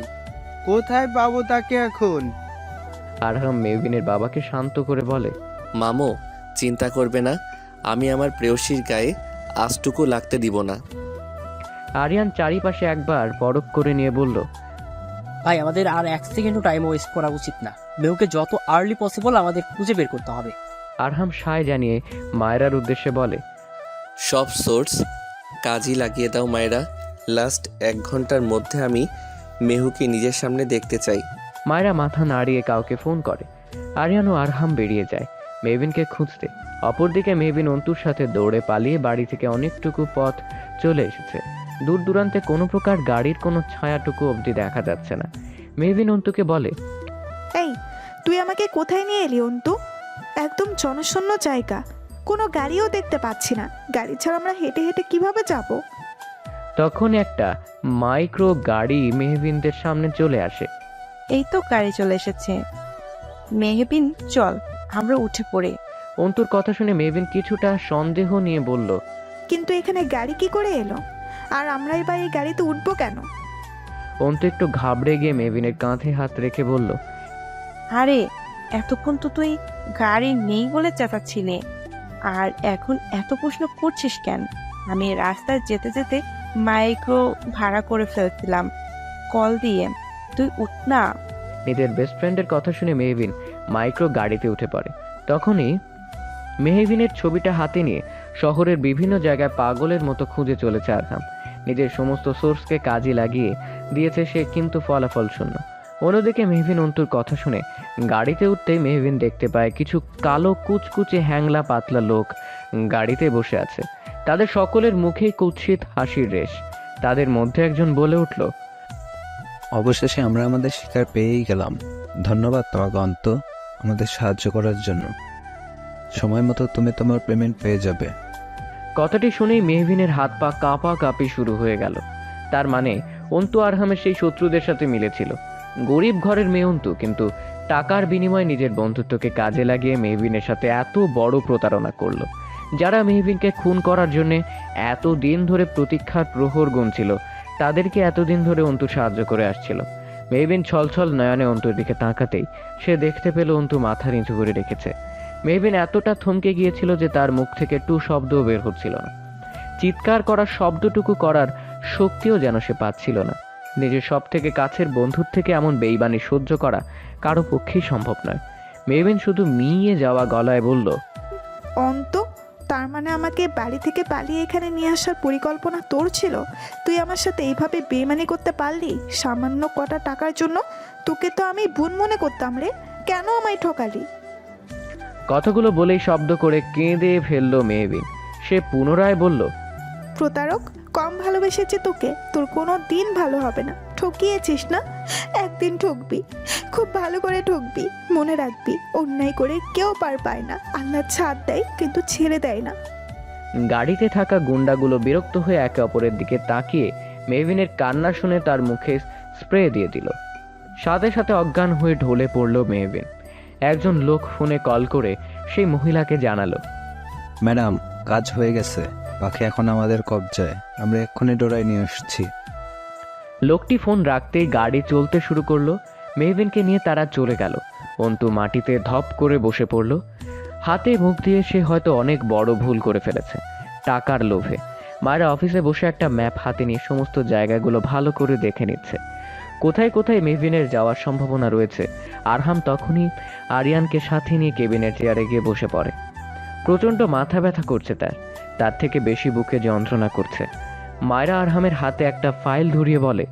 কোথায় পাবো তাকে এখন? আরহাম মেহবিনের বাবাকে শান্ত করে বলে, মামো, চিন্তা করবে না, আমি আমার প্রেয়সীর গায়ে আজটুকু লাগতে দিব না। আরিয়ান চারিপাশে একবার পরখ করে নিয়ে বলল, ভাই আমাদের আর 1 সেকেন্ডও টাইম ওয়েস্ট করা উচিত না। মেহুকে যত আর্লি পসিবল আমাদের খুঁজে বের করতে হবে। আরহাম সায় জানিয়ে মায়রার উদ্দেশ্যে বলে, সব সোর্স কাজই লাগিয়ে দাও মায়েরা। লাস্ট 1 ঘন্টার মধ্যে আমি মেহুকে নিজের সামনে দেখতে চাই। মায়রা মাথা নাড়িয়ে কাউকে ফোন করে। আরিয়ান ও আরহাম বেরিয়ে যায় মেহবিনকে খুঁজতে। অপরদিকে মেহবিন অন্তুর সাথে দৌড়ে পালিয়ে বাড়ি থেকে অনেকটুকু পথ চলে এসেছে। দূর দূরান্তে কোনো প্রকার গাড়ির কোনো ছায়াটুকু অবধি দেখা যাচ্ছে না। মেহবিন অন্তুকে বলে, এই তুই আমাকে কোথায় নিয়ে এলি অন্তু? একদম জনশূন্য জায়গা, কোনো গাড়িও দেখতে পাচ্ছি না। গাড়ি ছাড়া আমরা হেঁটে হেঁটে কিভাবে যাব? তখন একটা মাইক্রো গাড়ি মেহবিনদের সামনে চলে আসে। এই তো গাড়ি চলে এসেছে। মেহবিন চল আমরা উঠে পড়ে। অন্তুর কথা শুনে মেহবিন কিছুটা সন্দেহ নিয়ে বলল, কিন্তু এখানে গাড়ি কি করে এলো? আর আমরাই বা এই গাড়িতে উঠবো কেন? অন্তু একটু ঘাবড়ে গিয়ে মেহবিনের কাঁধে হাত রেখে বলল, আরে এতক্ষণ তো তুই গাড়ি নেই বলে চেঁচাচ্ছিলে, আর এখন এত প্রশ্ন করছিস কেন? আমি রাস্তায় যেতে যেতে মাইক্রো ভাড়া করে ফেলছিলাম কল দিয়ে, তুই উঠ না। নিজের বেস্ট ফ্রেন্ডের কথা শুনে মেহবিন মাইক্রো গাড়িতে উঠে পড়ে। তখনই মেহবিনের ছবিটা হাতে নিয়ে শহরের বিভিন্ন জায়গায় পাগলের মতো খুঁজে চলেছে আরহাম। নিজের সমস্ত সোর্সকে কাজে লাগিয়ে দিয়েছে সে, কিন্তু ফলাফল শূন্য। অন্যদিকে মেহবিন অন্তুর কথা শুনে গাড়িতে উঠতেই মেহবিন দেখতে পায় কিছু কালো কুচকুচে হ্যাংলা পাতলা লোক গাড়িতে বসে আছে। তাদের সকলের মুখেই কুৎসিত হাসির রেশ। তাদের মধ্যে একজন বলে উঠল, অবশেষে আমরা আমাদের শিকার পেয়েই গেলাম। ধন্যবাদ তোমাকে অন্ত, আমাদের সাহায্য করার জন্য। সময় মতো তুমি তোমার পেমেন্ট পেয়ে যাবে। কথাটি শুনেই মেহবিনের হাত পা কাঁপাকাঁপি শুরু হয়ে গেল। তার মানে অন্তু আরহামের সেই শত্রুদের সাথে মিলেছিল। গরিব ঘরের মেয়ে অন্তু, কিন্তু টাকার বিনিময়ে নিজের বন্ধুত্বকে কাজে লাগিয়ে মেহবিনের সাথে এত বড় প্রতারণা করলো। যারা মেহবিনকে খুন করার জন্য এত দিন ধরে প্রতীক্ষার প্রহর গুনছিল, তাদেরকে এতদিন ধরে অন্তু সাহায্য করে আসছিল। মেহবিন ছলছল নয়নে অন্তুর দিকে তাকাতেই সে দেখতে পেল অন্তু মাথা নিচু করে রেখেছে। মেহবিন এতটা থমকে গিয়েছিল যে তার মুখ থেকে টু শব্দও বের হচ্ছিল না। চিৎকার করার শব্দটুকু করার শক্তিও যেন সে পাচ্ছিল না। নিজের সব থেকে কাছের বন্ধুর থেকে এমন বেইমানি সহ্য করা কারো পক্ষেই সম্ভব নয়। মেহবিন শুধু মিয়ে যাওয়া গলায় বলল, অন্ত, তার মানে আমাকে বাড়ি থেকে পালিয়ে এখানে নিয়ে আসার পরিকল্পনা তোর ছিল? তুই আমার সাথে এইভাবে বেইমানি করতে পারলি সামান্য কটা টাকার জন্য? তোকে তো আমি বোন মনে করতাম রে, কেন আমায় ঠকালি? কথাগুলো বলেই শব্দ করে কেঁদে ফেলল মেহবিন। সে পুনরায় বলল, প্রতারক, কম ভালোবেসেছে তোকে, তোর কোনো দিন ভালো হবে না। ঠকিয়েছিস না, একদিন ঠকবি, খুব ভালো করে ঠকবি। মনে রাখবি, অন্যায় করে কেউ পার পায় না। আল্লাহ ছাড় দেয় কিন্তু ছেড়ে দেয় না। গাড়িতে থাকা গুন্ডাগুলো বিরক্ত হয়ে একে অপরের দিকে তাকিয়ে মেহবিনের কান্না শুনে তার মুখে স্প্রে দিয়ে দিল। সাথে সাথে অজ্ঞান হয়ে ঢলে পড়ল মেহবিন। একজন লোক ফোনে কল করে সেই মহিলাকে জানালো, ম্যাডাম, কাজ হয়ে গেছে, পাখি এখন আমাদের কবজায়, আমরা এক্ষুনি ডোরায় নিয়ে আসছি। লোকটি ফোন রাখতেই গাড়ি চলতে শুরু করলো। মেহবিনকে নিয়ে তারা চলে গেল। অন্তু মাটিতে ধপ করে বসে পড়ল। হাতে মুখ দিয়ে সে হয়তো অনেক বড় ভুল করে ফেলেছে টাকার লোভে। মায়েরা অফিসে বসে একটা ম্যাপ হাতে নিয়ে সমস্ত জায়গাগুলো ভালো করে দেখে নিচ্ছে, কোথায় কোথায় মেহবিনের যাওয়ার সম্ভাবনা রয়েছে। আরহাম তখনই আরিয়ানকে সাথে নিয়ে কেবিনের চেয়ারে গিয়ে বসে পড়ে। প্রচণ্ড মাথা ব্যথা করছে তার থেকে বেশি বুকে যন্ত্রণা করছে। মায়েরা আরহামের হাতে একটা ফাইল ধরিয়ে বলে,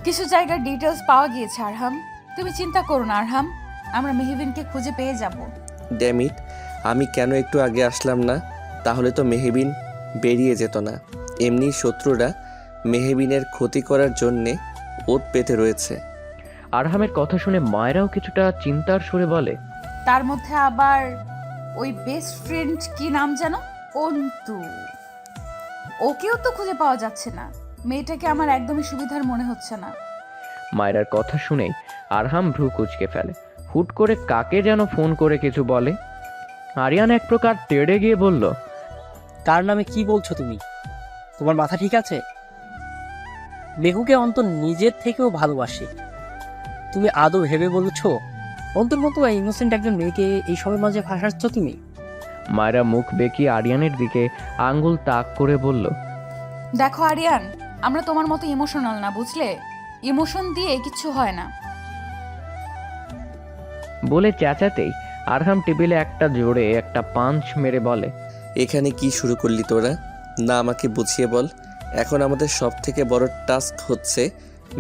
কিছু জায়গার ডিটেলস পাওয়া গিয়েছে আরহাম, তুমি চিন্তা করো না আরহাম, আমরা মেহবিনকে খুঁজে পেয়ে যাব। ড্যামিট, আমি কেন একটু আগে আসলাম না? তাহলে তো মেহবিন বেরিয়ে যেত না। এমনি শত্রুরা মেহবিনের ক্ষতি করার জন্যে ওত পেতে রয়েছে। আরহামের কথা শুনে মায়েরাও কিছুটা চিন্তার সুরে বলে, তার মধ্যে আবার ওই বেস্ট ফ্রেন্ড কি নাম যেন, অন্তু, ওকেও তো খুঁজে পাওয়া যাচ্ছে না। মেয়েটাকে আমার একদমই সুবিধার মনে হচ্ছে না। মায়েরার কথা শুনেই আরহাম ভ্রু কুঁচকে ফেলে। হুট করে কাকে যেন ফোন করে কিছু বলে। আরিয়ান এক প্রকার তেড়ে গিয়ে বলল, কার নামে কি বলছো তুমি? তোমার মাথা ঠিক আছে? মেহুকে অন্তর নিজের থেকেও ভালোবাসে, তুমি আদৌ ভেবে বলছো? অন্তর মতো ইনোসেন্ট একজন মেয়েকে এই সবের মাঝে ফাঁসাচ্ছ তুমি? মায়েরা মুখ বেঁকিয়ে আরিয়ানের দিকে আঙ্গুল তাক করে বলল, দেখো আরিয়ান, আমরা তোমার মতো ইমোশনাল না, বুঝলে? ইমোশন দিয়ে কিছু হয় না। বলে চেঁচাতেই আরহাম টেবিলে একটা জোরে একটা পাঞ্চ মেরে বলে, এখানে কি শুরু করলি তোরা? না, আমাকে বুঝিয়ে বল। এখন আমাদের সব থেকে বড় টাস্ক হচ্ছে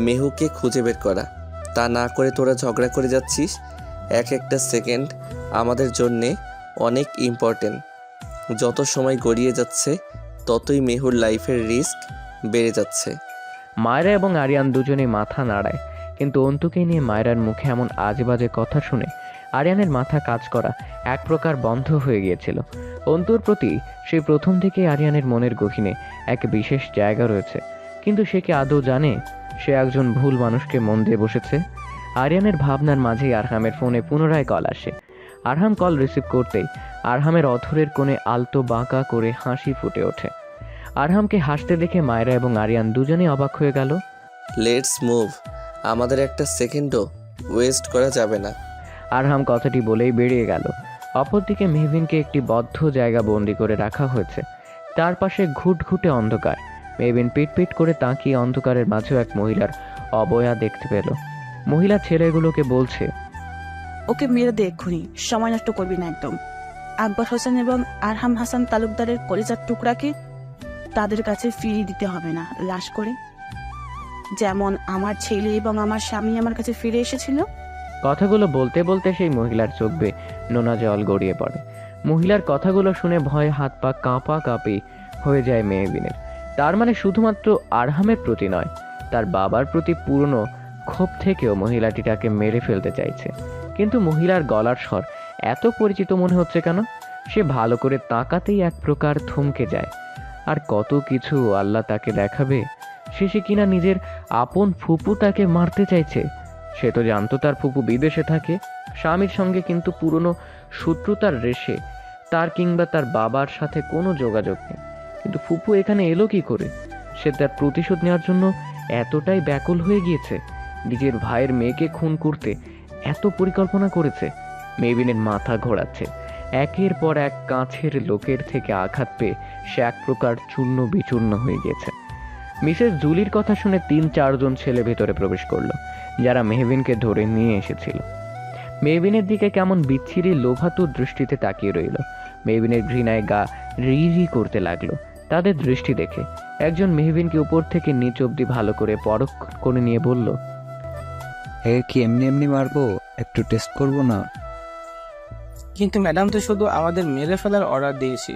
মেহুকে খুঁজে বের করা। তা না করে তোরা ঝগড়া করে যাচ্ছিস। এক একটা সেকেন্ড আমাদের জন্যে অনেক ইম্পর্টেন্ট। যত সময় গড়িয়ে যাচ্ছে ততই মেহুর লাইফের রিস্ক বেড়ে যাচ্ছে। মায়েরা এবং আরিয়ান দুজনেই মাথা নাড়ায়, কিন্তু অন্তুকে নিয়ে মায়েরার মুখে এমন আজে বাজে কথা শুনে আরিয়ানের মাথা কাজ করা এক প্রকার বন্ধ হয়ে গিয়েছিল। অন্তুর প্রতি সেই প্রথম থেকে আরিয়ানের মনের গহীনে এক বিশেষ জায়গা রয়েছে, কিন্তু সে কি আদৌ জানে সে একজন ভুল মানুষকে মন দিয়ে বসেছে? আরিয়ানের ভাবনার মাঝেই আরহামের ফোনে পুনরায় কল আসে। আরহাম কল রিসিভ করতেই আরহামের অধরের কোণে আলতো বাঁকা করে হাসি ফুটে ওঠে। আরহামকে হাসতে দেখে মায়েরা এবং আরিয়ান দুজনেই অবাক হয়ে গেল। লেটস মুভ, আমাদের একটা সেকেন্ডও ওয়েস্ট করা যাবে না। আরহাম কথাটি বলেই বেরিয়ে গেল। অপরদিকে মেহবিনকে একটি বদ্ধ জায়গা বন্দি করে রাখা হয়েছে। তার পাশে ঘুটঘুটে অন্ধকার। মেহবিন পিট করে তাকিয়ে অন্ধকারের মাঝেও এক মহিলার অবয়া দেখতে পেল। মহিলা ছেলেগুলোকে বলছে, ওকে মেরে দে এক্ষুনি, সময় নষ্ট করবি না একদম। আকবর হোসেন এবং আরহাম হাসান তালুকদারের কলিজার টুকরাকে তাদের কাছে ফিরিয়ে দিতে হবে না লাশ করে, যেমন আমার ছেলে এবং আমার স্বামী আমার কাছে ফিরে এসেছিল। কথাগুলো বলতে বলতে সেই মহিলার চোখ বেয়ে নোনা জল গড়িয়ে পড়ে। মহিলার কথাগুলো শুনে ভয়ে হাত পা কাঁপি হয়ে যায় মেহবিনের। তার মানে শুধুমাত্র আরহামের প্রতি নয়, তার বাবার প্রতি পুরনো ক্ষোভ থেকেও মহিলাটি তাকে মেরে ফেলতে চাইছে। কিন্তু মহিলার গলার স্বর এত পরিচিত মনে হচ্ছে কেন? সে ভালো করে তাকাতেই এক প্রকার থমকে যায়। আর কত কিছু আল্লাহ তাকে দেখাবে। শেষে কিনা নিজের আপন ফুপু তাকে মারতে চাইছে। সে তো জানতো তার ফুপু বিদেশে থাকে স্বামীর সঙ্গে, কিন্তু পুরনো শত্রুতার রেশে তার কিংবা তার বাবার সাথে কোনো যোগাযোগ নেই। কিন্তু ফুপু এখানে এলো কি করে? সে তার প্রতিশোধ নেওয়ার জন্য এতটাই ব্যাকুল হয়ে গিয়েছে, নিজের ভাইয়ের মেয়েকে খুন করতে এত পরিকল্পনা করেছে। মেহবিনের মাথা ঘোরাচ্ছে। একের পর এক কাছের লোকের থেকে আঘাত পেয়ে সে এক প্রকার চূর্ণ বিচূর্ণ হয়ে গিয়েছে। মিসেস জুলির কথা শুনে 3-4 জন ছেলে ভেতরে প্রবেশ করলো, যারা মেহবিনকে ধরে নিয়ে এসেছিল। মেহবিনের দিকে কেমন বিচ্ছিরি লোভাতুর দৃষ্টিতে তাকিয়ে রইল। মেহবিনের ঘৃণায় গা রি রি করতে লাগলো তাদের দৃষ্টি দেখে। একজন মেহবিনকে উপর থেকে নিচ অব্দি ভালো করে পরখ করে নিয়ে বলল, একে কি এমনি এমনি মারবো? একটু টেস্ট করবো না? কিন্তু ম্যাডাম তো শুধু আমাদের মেরে ফেলার অর্ডার দিয়েছি।